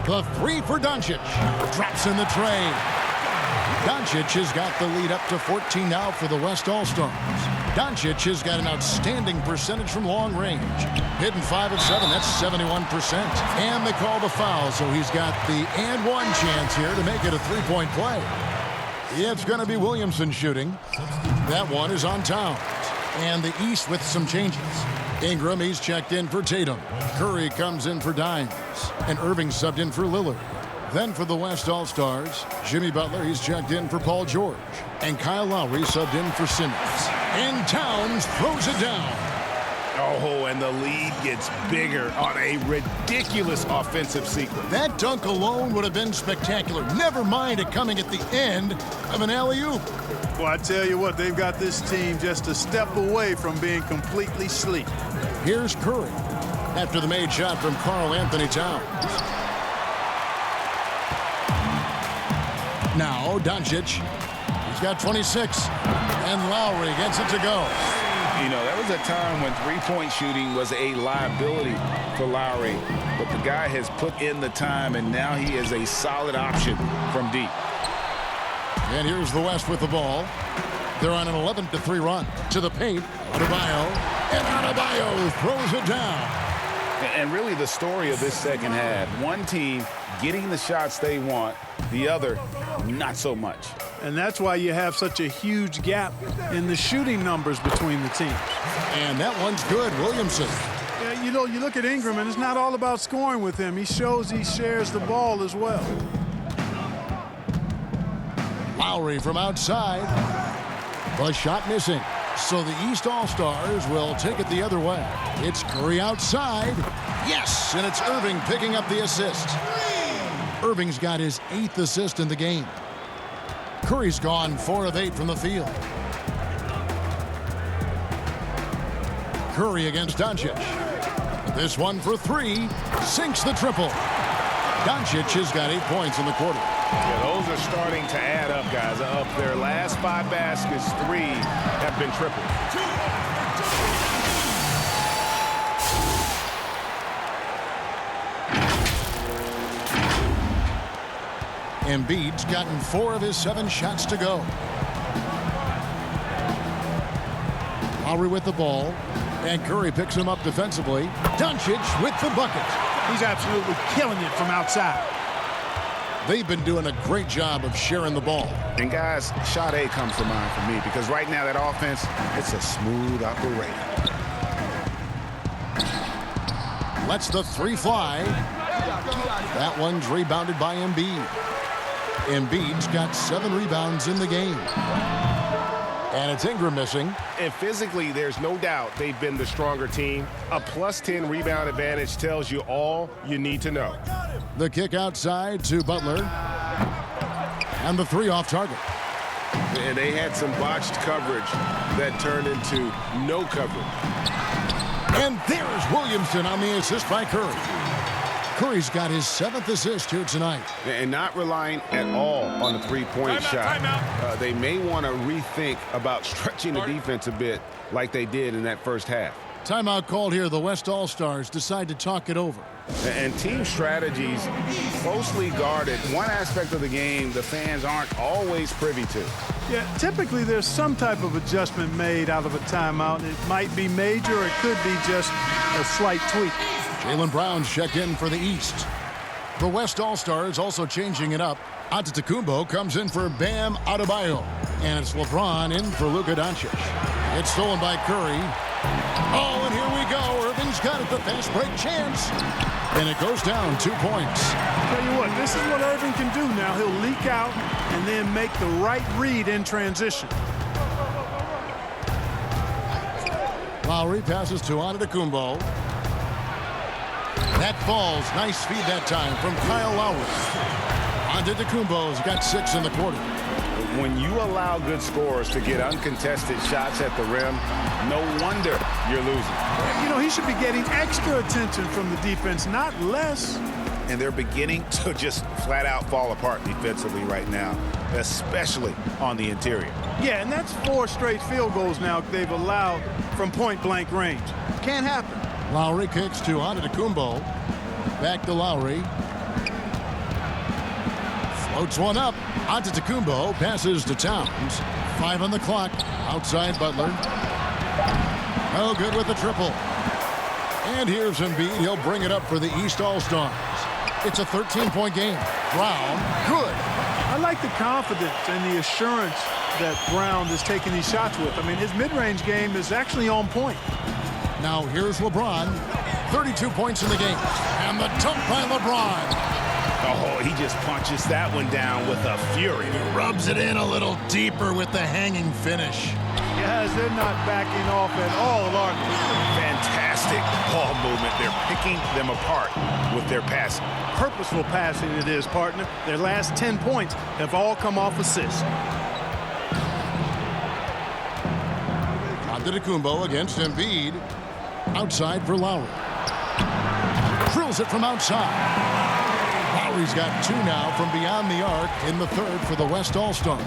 The three for Doncic. Drops in the tray. Doncic has got the lead up to 14 now for the West All-Stars. Doncic has got an outstanding percentage from long range. Hitting 5 of 7, that's 71%. And they call the foul, so he's got the and one chance here to make it a three-point play. It's going to be Williamson shooting. That one is on Towns. And the East with some changes. Ingram, he's checked in for Tatum. Curry comes in for Dimes. And Irving subbed in for Lillard. Then for the West All-Stars, Jimmy Butler, he's checked in for Paul George. And Kyle Lowry subbed in for Simmons. And Towns throws it down. Oh, and the lead gets bigger on a ridiculous offensive sequence. That dunk alone would have been spectacular. Never mind it coming at the end of an alley-oop. Well, I tell you what, they've got this team just a step away from being completely sleek. Here's Curry after the made shot from Karl Anthony Towns. Now Doncic, he's got 26, and Lowry gets it to go. You know, there was a time when three-point shooting was a liability for Lowry, but the guy has put in the time, and now he is a solid option from deep. And here's the West with the ball. They're on an 11-3 run to the paint. Adebayo, and Adebayo throws it down. And really the story of this second half, one team getting the shots they want, the other not so much. And that's why you have such a huge gap in the shooting numbers between the teams. And that one's good, Williamson. Yeah, you know, you look at Ingram, and it's not all about scoring with him. He shows he shares the ball as well. Lowry from outside. The shot missing. So the East All-Stars will take it the other way. It's Curry outside. Yes, and it's Irving picking up the assist. Irving's got his 8th assist in the game. Curry's gone 4 of 8 from the field. Curry against Doncic. This one for 3. Sinks the triple. Doncic has got 8 points in the quarter. Yeah, those are starting to add up, guys. Up their last 5 baskets, 3 have been tripled. Embiid's gotten 4 of his 7 shots to go. Lowry with the ball, and Curry picks him up defensively. Doncic with the bucket. He's absolutely killing it from outside. They've been doing a great job of sharing the ball. And guys, shot A comes to mind for me because right now that offense, it's a smooth operator. Lets the 3 fly. That one's rebounded by Embiid. Embiid's got 7 rebounds in the game. And it's Ingram missing. And physically, there's no doubt they've been the stronger team. A +10 rebound advantage tells you all you need to know. The kick outside to Butler. And the three off target. And they had some botched coverage that turned into no coverage. And there's Williamson on the assist by Curry. Curry's got his 7th assist here tonight. And not relying at all on the three-point shot. Timeout. They may want to rethink about stretching the defense a bit like they did in that first half. Timeout called here. The West All-Stars decide to talk it over. And team strategies closely guarded. One aspect of the game the fans aren't always privy to. Yeah, typically there's some type of adjustment made out of a timeout. It might be major or it could be just a slight tweak. Jaylen Brown's checked in for the East. The West All-Stars also changing it up. Antetokounmpo comes in for Bam Adebayo. And it's LeBron in for Luka Doncic. It's stolen by Curry. Oh, and here we go. Irving's got it, the fast break chance. And it goes down 2 points. Tell you what, this is what Irving can do now. He'll leak out and then make the right read in transition. Lowry passes to Antetokounmpo. That falls. Nice feed that time from Kyle Lowry. Antetokounmpo's got 6 in the quarter. When you allow good scorers to get uncontested shots at the rim, no wonder you're losing. You know, he should be getting extra attention from the defense, not less. And they're beginning to just flat out fall apart defensively right now, especially on the interior. Yeah, and that's 4 straight field goals now they've allowed from point-blank range. Can't happen. Lowry kicks to Antetokounmpo. Back to Lowry. Floats one up. Antetokounmpo passes to Towns. 5 on the clock. Outside Butler. No good with the triple. And here's Embiid. He'll bring it up for the East All-Stars. It's a 13-point game. Brown, good. I like the confidence and the assurance that Brown is taking these shots with. I mean, his mid-range game is actually on point. Now here's LeBron. 32 points in the game. And the dunk by LeBron. Oh, he just punches that one down with a fury. Rubs it in a little deeper with the hanging finish. Guys, they're not backing off at all, are they? Fantastic ball movement. They're picking them apart with their passing. Purposeful passing it is, partner. Their last 10 points have all come off assists. Antetokounmpo against Embiid. Outside for Lowry. Drills it from outside. Lowry's got 2 now from beyond the arc in the third for the West All-Stars.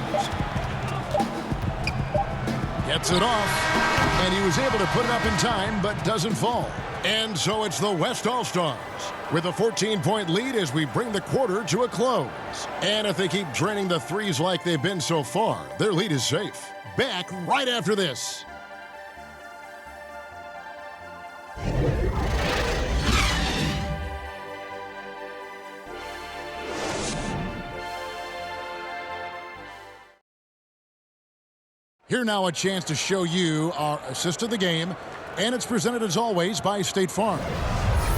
Gets it off, and he was able to put it up in time, but doesn't fall. And so it's the West All-Stars with a 14-point lead as we bring the quarter to a close. And if they keep draining the threes like they've been so far, their lead is safe. Back right after this. Here now a chance to show you our assist of the game, and it's presented as always by State Farm.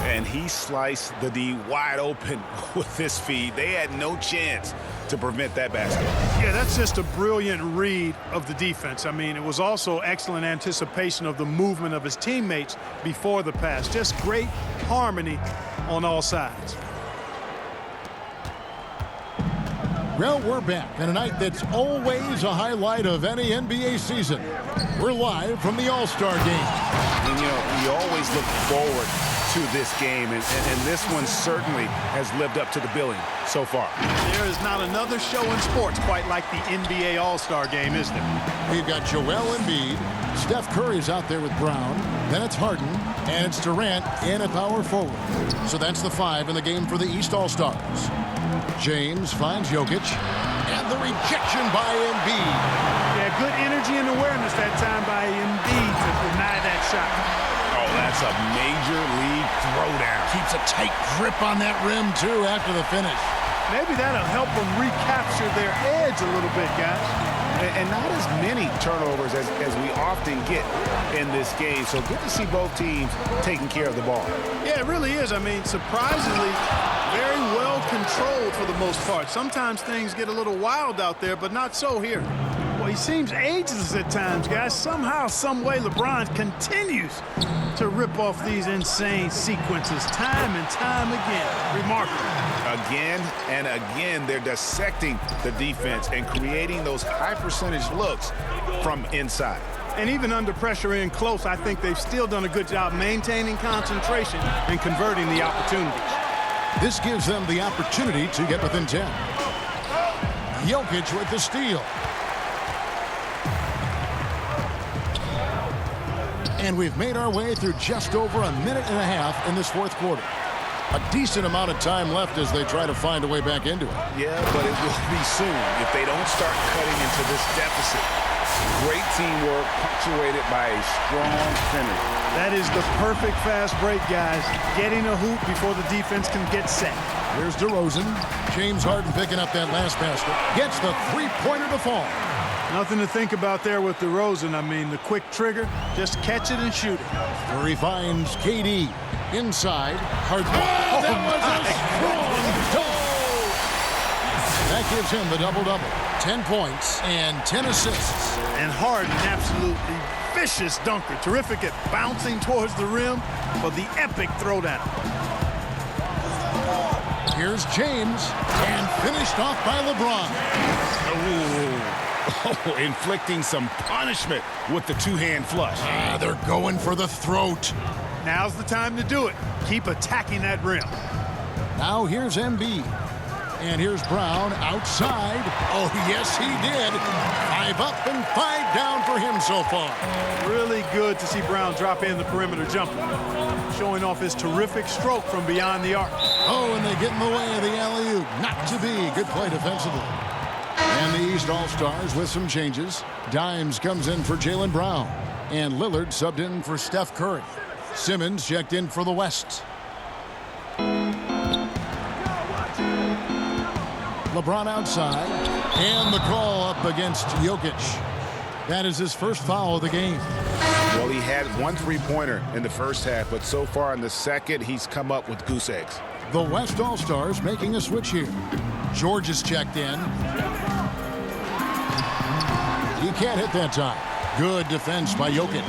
And he sliced the D wide open with this feed. They had no chance to prevent that basket. Yeah, that's just a brilliant read of the defense. I mean, it was also excellent anticipation of the movement of his teammates before the pass. Just great harmony on all sides. Well, we're back in a night that's always a highlight of any NBA season. We're live from the All-Star game. And, you know, we always look forward to this game, and this one certainly has lived up to the billing so far. There is not another show in sports quite like the NBA All-Star game, is there? We've got Joel Embiid. Steph Curry's out there with Brown. Then it's Harden, and it's Durant in at power forward. So that's the 5 in the game for the East All-Stars. James finds Jokic, and the rejection by Embiid. Yeah, good energy and awareness that time by Embiid to deny that shot. Oh, that's a major league throwdown. Keeps a tight grip on that rim, too, after the finish. Maybe that'll help them recapture their edge a little bit, guys. And not as many turnovers as we often get in this game. So good to see both teams taking care of the ball. Yeah, it really is. I mean, surprisingly, very well controlled for the most part. Sometimes things get a little wild out there, but not so here. Well, He seems ageless at times, guys. Somehow, some way, LeBron continues to rip off these insane sequences time and time again. Remarkable. Again and again, they're dissecting the defense and creating those high-percentage looks from inside. And even under pressure in close, I think they've still done a good job maintaining concentration and converting the opportunities. This gives them the opportunity to get within 10. Jokic with the steal. And we've made our way through just over a minute and a half in this fourth quarter. A decent amount of time left as they try to find a way back into it. Yeah, but it will be soon if they don't start cutting into this deficit. Great teamwork punctuated by a strong finish. That is the perfect fast break, guys. Getting a hoop before the defense can get set. Here's DeRozan. James Harden picking up that last basket. Gets the three-pointer to fall. Nothing to think about there with DeRozan. I mean, the quick trigger, just catch it and shoot it. Curry finds KD. Inside. Harden. Oh, that was a strong dunk. That gives him the double-double. 10 points and 10 assists. And Harden, absolutely vicious dunker. Terrific at bouncing towards the rim for the epic throwdown. Here's James, and finished off by LeBron. Oh, inflicting some punishment with the two-hand flush. They're going for the throat. Now's the time to do it. Keep attacking that rim. Now here's Embiid. And here's Brown outside. Oh, yes, he did. 5 up and 5 down for him so far. Really good to see Brown drop in the perimeter jumper, showing off his terrific stroke from beyond the arc. Oh, and they get in the way of the alley-oop. Not to be. Good play defensively. And the East All-Stars with some changes. Dimes comes in for Jaylen Brown. And Lillard subbed in for Steph Curry. Simmons checked in for the West. LeBron outside, and the call up against Jokic. That is his first foul of the game. Well, he had 1 3-pointer in the first half, but so far in the second, he's come up with goose eggs. The West All-Stars making a switch here. George is checked in. He can't hit that time. Good defense by Jokic.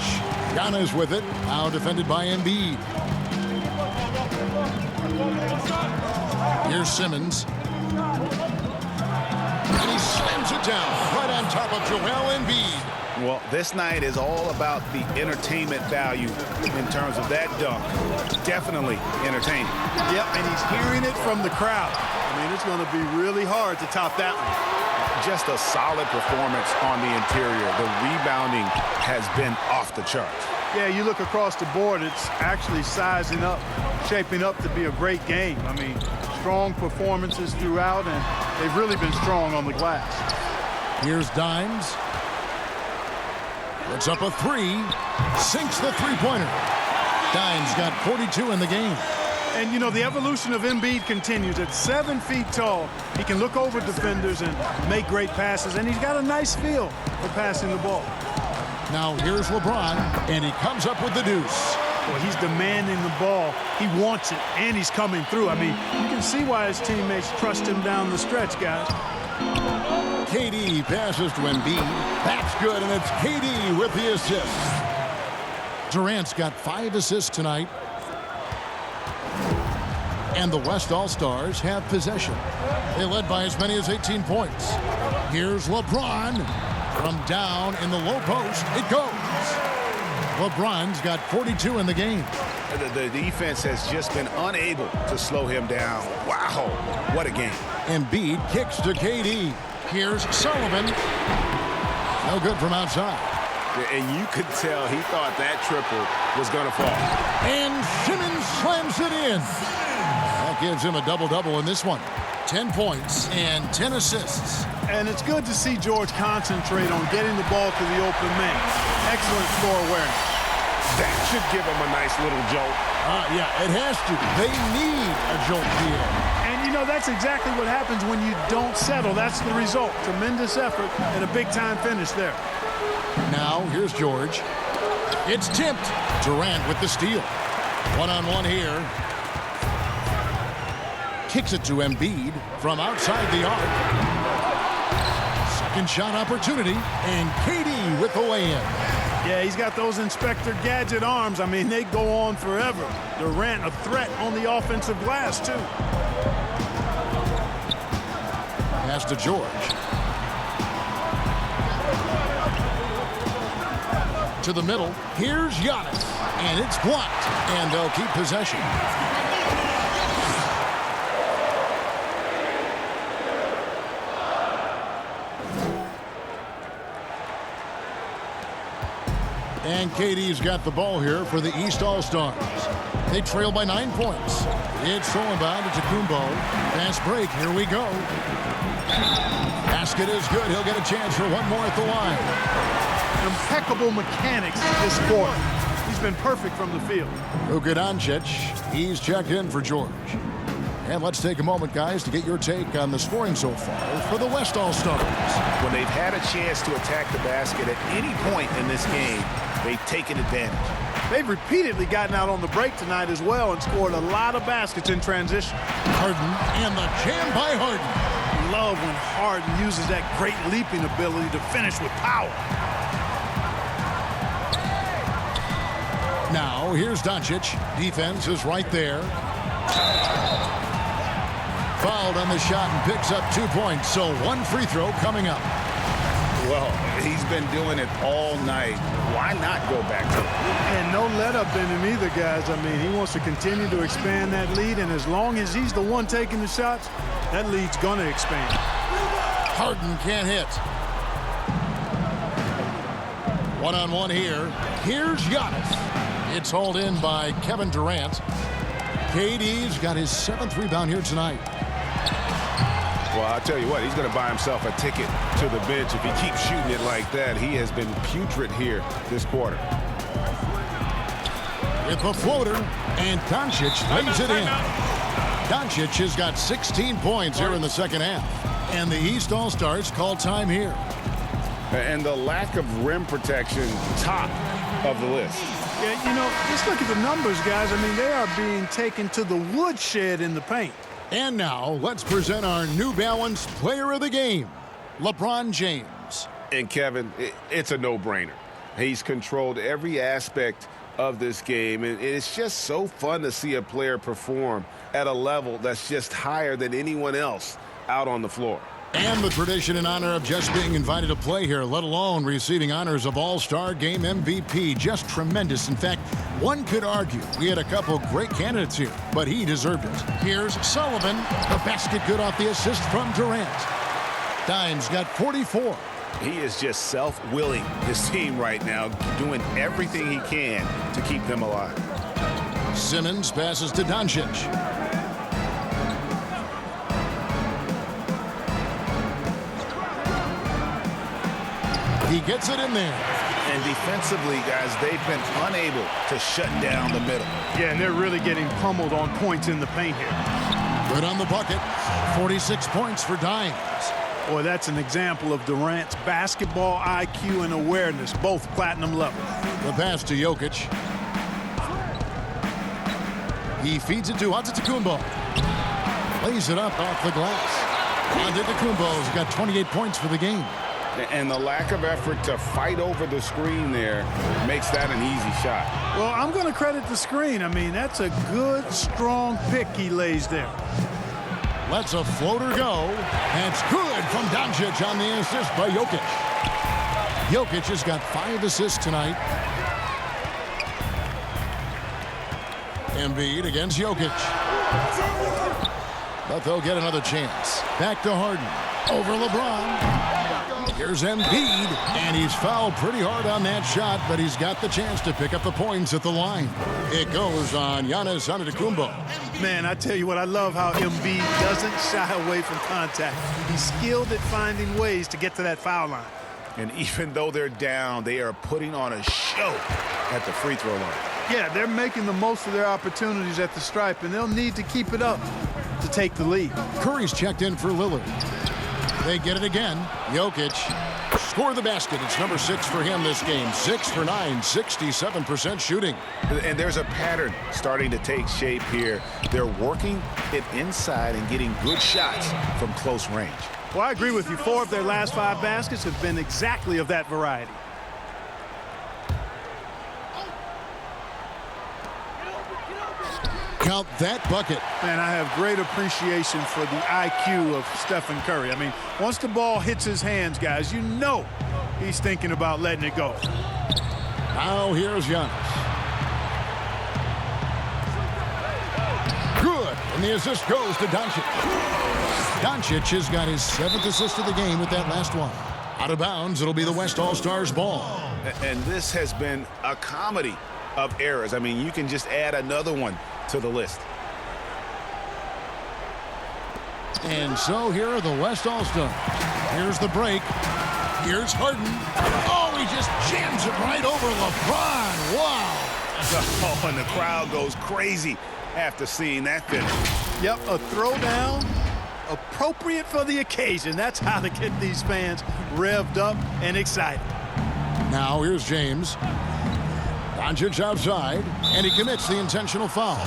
Giannis with it, now defended by Embiid. Here's Simmons. And he slams it down right on top of Joel Embiid. Well, this night is all about the entertainment value in terms of that dunk. Definitely entertaining. Yep, and he's hearing it from the crowd. I mean, it's going to be really hard to top that one. Just a solid performance on the interior. The rebounding has been off the charts. Yeah, you look across the board, it's actually sizing up, shaping up to be a great game. I mean, strong performances throughout, and they've really been strong on the glass. Here's Dimes. Puts up a 3. Sinks the three-pointer. Dimes got 42 in the game. And, you know, the evolution of Embiid continues. At 7 feet tall, he can look over defenders and make great passes, and he's got a nice feel for passing the ball. Now here's LeBron, and he comes up with the deuce. Well, he's demanding the ball. He wants it, and he's coming through. I mean, you can see why his teammates trust him down the stretch, guys. KD passes to Embiid. That's good, and it's KD with the assist. Durant's got 5 assists tonight. And the West All-Stars have possession. They led by as many as 18 points. Here's LeBron. From down in the low post, it goes. LeBron's got 42 in the game. The defense has just been unable to slow him down. Wow, what a game. Embiid kicks to KD. Here's Sullivan. No good from outside. And you could tell he thought that triple was going to fall. And Simmons slams it in. That gives him a double-double in this one. 10 points and 10 assists. And it's good to see George concentrate on getting the ball to the open man. Excellent floor awareness. That should give him a nice little jolt. Yeah, it has to. They need a jolt here. And, you know, that's exactly what happens when you don't settle. That's the result. Tremendous effort and a big-time finish there. Now, here's George. It's tipped. Durant with the steal. One-on-one here. Kicks it to Embiid from outside the arc. Second shot opportunity, and KD with the lay-in. Yeah, he's got those Inspector Gadget arms. I mean, they go on forever. Durant a threat on the offensive glass, too. Pass to George. To the middle. Here's Giannis. And it's blocked. And they'll keep possession. And KD's got the ball here for the East All-Stars. They trail by 9 points. It's thrown by Antetokounmpo. Fast break. Here we go. Basket is good. He'll get a chance for one more at the line. Impeccable mechanics this quarter. He's been perfect from the field. Luka Doncic, he's checked in for George. And let's take a moment, guys, to get your take on the scoring so far for the West All-Stars. When they've had a chance to attack the basket at any point in this game, they've taken advantage. They've repeatedly gotten out on the break tonight as well and scored a lot of baskets in transition. Harden and the jam by Harden. Love when Harden uses that great leaping ability to finish with power. Now, here's Doncic. Defense is right there. Fouled on the shot and picks up 2 points. So one free throw coming up. Well, he's been doing it all night. Why not go back to it? And no let up in him either, guys. I mean, he wants to continue to expand that lead, and as long as he's the one taking the shots, that lead's going to expand. Harden can't hit. One-on-one here. Here's Giannis. It's hauled in by Kevin Durant. KD's got his 7th rebound here tonight. Well, I'll tell you what, he's going to buy himself a ticket to the bench if he keeps shooting it like that. He has been putrid here this quarter. With the floater, and Doncic lays it in. Doncic has got 16 points here in the second half. And the East All-Stars call time here. And the lack of rim protection, top of the list. Yeah, you know, just look at the numbers, guys. I mean, they are being taken to the woodshed in the paint. And now, let's present our New Balance Player of the Game, LeBron James. And Kevin, it's a no-brainer. He's controlled every aspect of this game, and it's just so fun to see a player perform at a level that's just higher than anyone else out on the floor. And the tradition and honor of just being invited to play here, let alone receiving honors of All-Star Game MVP. Just tremendous. In fact, one could argue we had a couple great candidates here, but he deserved it. Here's Sullivan. The basket good off the assist from Durant. Dimes got 44. He is just self-willing, his team right now, doing everything he can to keep them alive. Simmons passes to Doncic. He gets it in there. And defensively, guys, they've been unable to shut down the middle. Yeah, and they're really getting pummeled on points in the paint here. Good on the bucket. 46 points for Dimes. Boy, that's an example of Durant's basketball IQ and awareness, both platinum level. The pass to Jokic. He feeds it to Antetokounmpo. Lays it up off the glass. Antetokounmpo's got 28 points for the game. And the lack of effort to fight over the screen there makes that an easy shot. Well, I'm going to credit the screen. I mean, that's a good, strong pick he lays there. Lets a floater go. That's good from Doncic on the assist by Jokic. Jokic has got 5 assists tonight. Embiid against Jokic. But they'll get another chance. Back to Harden. Over LeBron. Here's Embiid, and he's fouled pretty hard on that shot, but he's got the chance to pick up the points at the line. It goes on Giannis Antetokounmpo. Man, I tell you what, I love how Embiid doesn't shy away from contact. He's skilled at finding ways to get to that foul line. And even though they're down, they are putting on a show at the free throw line. Yeah, they're making the most of their opportunities at the stripe, and they'll need to keep it up to take the lead. Curry's checked in for Lillard. They get it again. Jokic score the basket. It's number 6 for him this game. 6 for 9, 67% shooting. And there's a pattern starting to take shape here. They're working it inside and getting good shots from close range. Well, I agree with you. 4 of their last 5 baskets have been exactly of that variety. Count that bucket. Man, I have great appreciation for the IQ of Stephen Curry. I mean, once the ball hits his hands, guys, you know he's thinking about letting it go. Now here's Giannis. Good, and the assist goes to Doncic. Doncic has got his 7th assist of the game with that last one. Out of bounds, it'll be the West All-Stars ball. And this has been a comedy of errors. I mean, you can just add another one to the list. And so here are the West All-Stars. Here's the break. Here's Harden. Oh, he just jams it right over LeBron. Wow. Oh, and the crowd goes crazy after seeing that finish. Yep, a throwdown appropriate for the occasion. That's how to get these fans revved up and excited. Now here's James. Doncic outside, and he commits the intentional foul.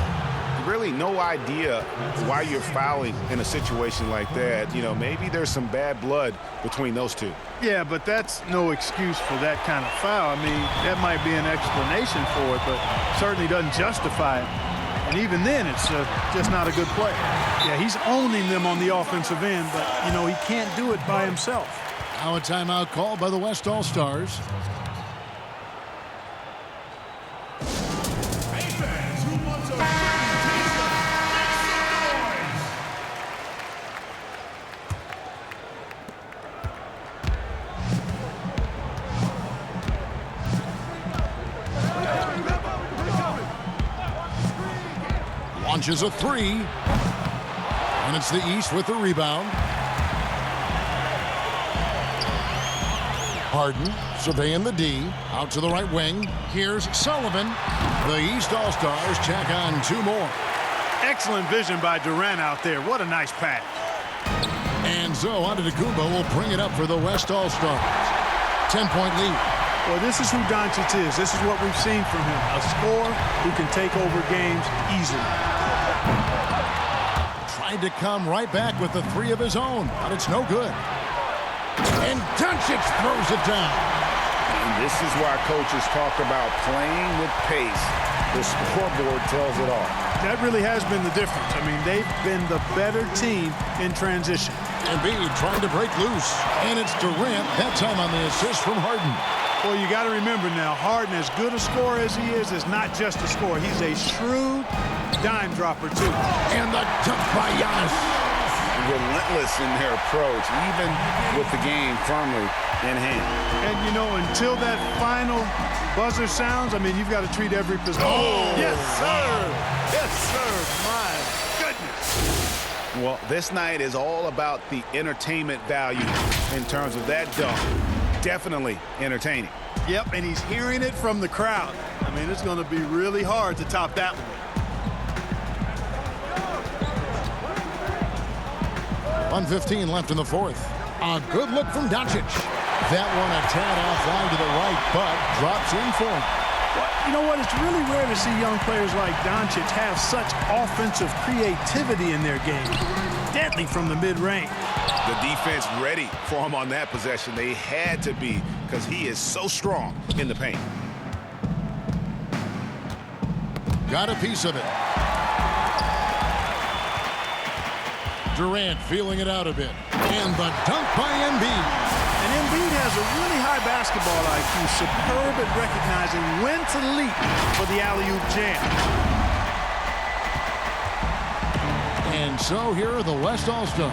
Really no idea why you're fouling in a situation like that. You know, maybe there's some bad blood between those two. Yeah, but that's no excuse for that kind of foul. I mean, that might be an explanation for it, but certainly doesn't justify it. And even then, it's just not a good play. Yeah, he's owning them on the offensive end, but, you know, he can't do it by himself. Now a timeout called by the West All-Stars. Launches a 3. And it's the East with the rebound. Harden surveying the D. Out to the right wing. Here's Sullivan. The East All-Stars check on 2 more. Excellent vision by Durant out there. What a nice pass. And so Antetokounmpo will bring it up for the West All-Stars. 10-point lead. Well, this is who Doncic is. This is what we've seen from him. A scorer who can take over games easily. Tried to come right back with the 3 of his own, but it's no good. And Doncic throws it down. And this is why coaches talk about playing with pace. The scoreboard tells it all. That really has been the difference. I mean, they've been the better team in transition. Embiid trying to break loose. And it's Durant, that time on the assist from Harden. Well, you got to remember now, Harden, as good a scorer as he is not just a scorer. He's a shrewd dime dropper, too. And the dunk by Giannis. Relentless in their approach, even with the game firmly in hand. And, you know, until that final buzzer sounds, I mean, you've got to treat every possession. Oh, yes, sir. Yes, sir. My goodness. Well, this night is all about the entertainment value in terms of that dunk. Definitely entertaining. Yep, and he's hearing it from the crowd. I mean, it's going to be really hard to top that one. 1:15 left in the 4th. A good look from Doncic. That one a tad offline to the right, but drops in for him. Well, you know what? It's really rare to see young players like Doncic have such offensive creativity in their game. Deadly from the mid-range. The defense ready for him on that possession. They had to be, because he is so strong in the paint. Got a piece of it. Durant feeling it out a bit. And the dunk by Embiid. And Embiid has a really high basketball IQ, superb at recognizing when to leap for the alley-oop jam. And so here are the West All-Stars.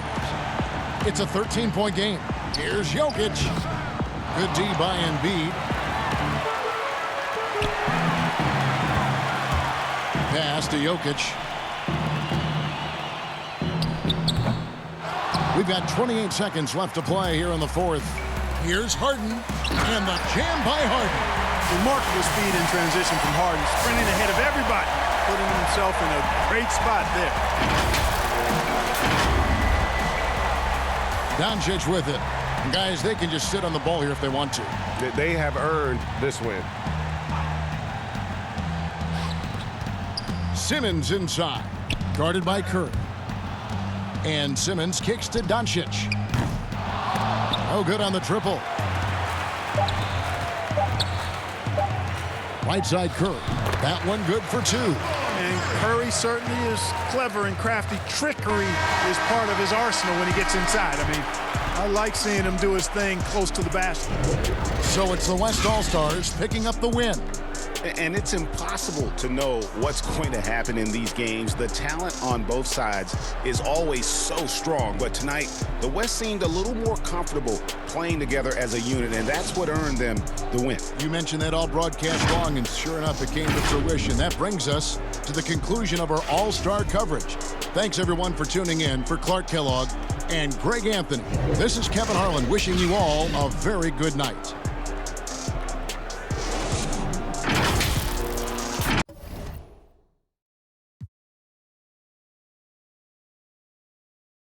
It's a 13-point game. Here's Jokic. Good D by Embiid. Pass to Jokic. We've got 28 seconds left to play here in the 4th. Here's Harden, and the jam by Harden. Remarkable speed in transition from Harden, sprinting ahead of everybody, putting himself in a great spot there. Doncic with it. And guys, they can just sit on the ball here if they want to. They have earned this win. Simmons inside, guarded by Curry. And Simmons kicks to Doncic. No good on the triple. Right side Curry. That one good for 2. And Curry certainly is clever and crafty. Trickery is part of his arsenal when he gets inside. I mean, I like seeing him do his thing close to the basket. So it's the West All-Stars picking up the win. And it's impossible to know what's going to happen in these games. The talent on both sides is always so strong. But tonight, the West seemed a little more comfortable playing together as a unit, and that's what earned them the win. You mentioned that all broadcast long, and sure enough, it came to fruition. That brings us to the conclusion of our All-Star coverage. Thanks, everyone, for tuning in. For Clark Kellogg and Greg Anthony, this is Kevin Harlan wishing you all a very good night.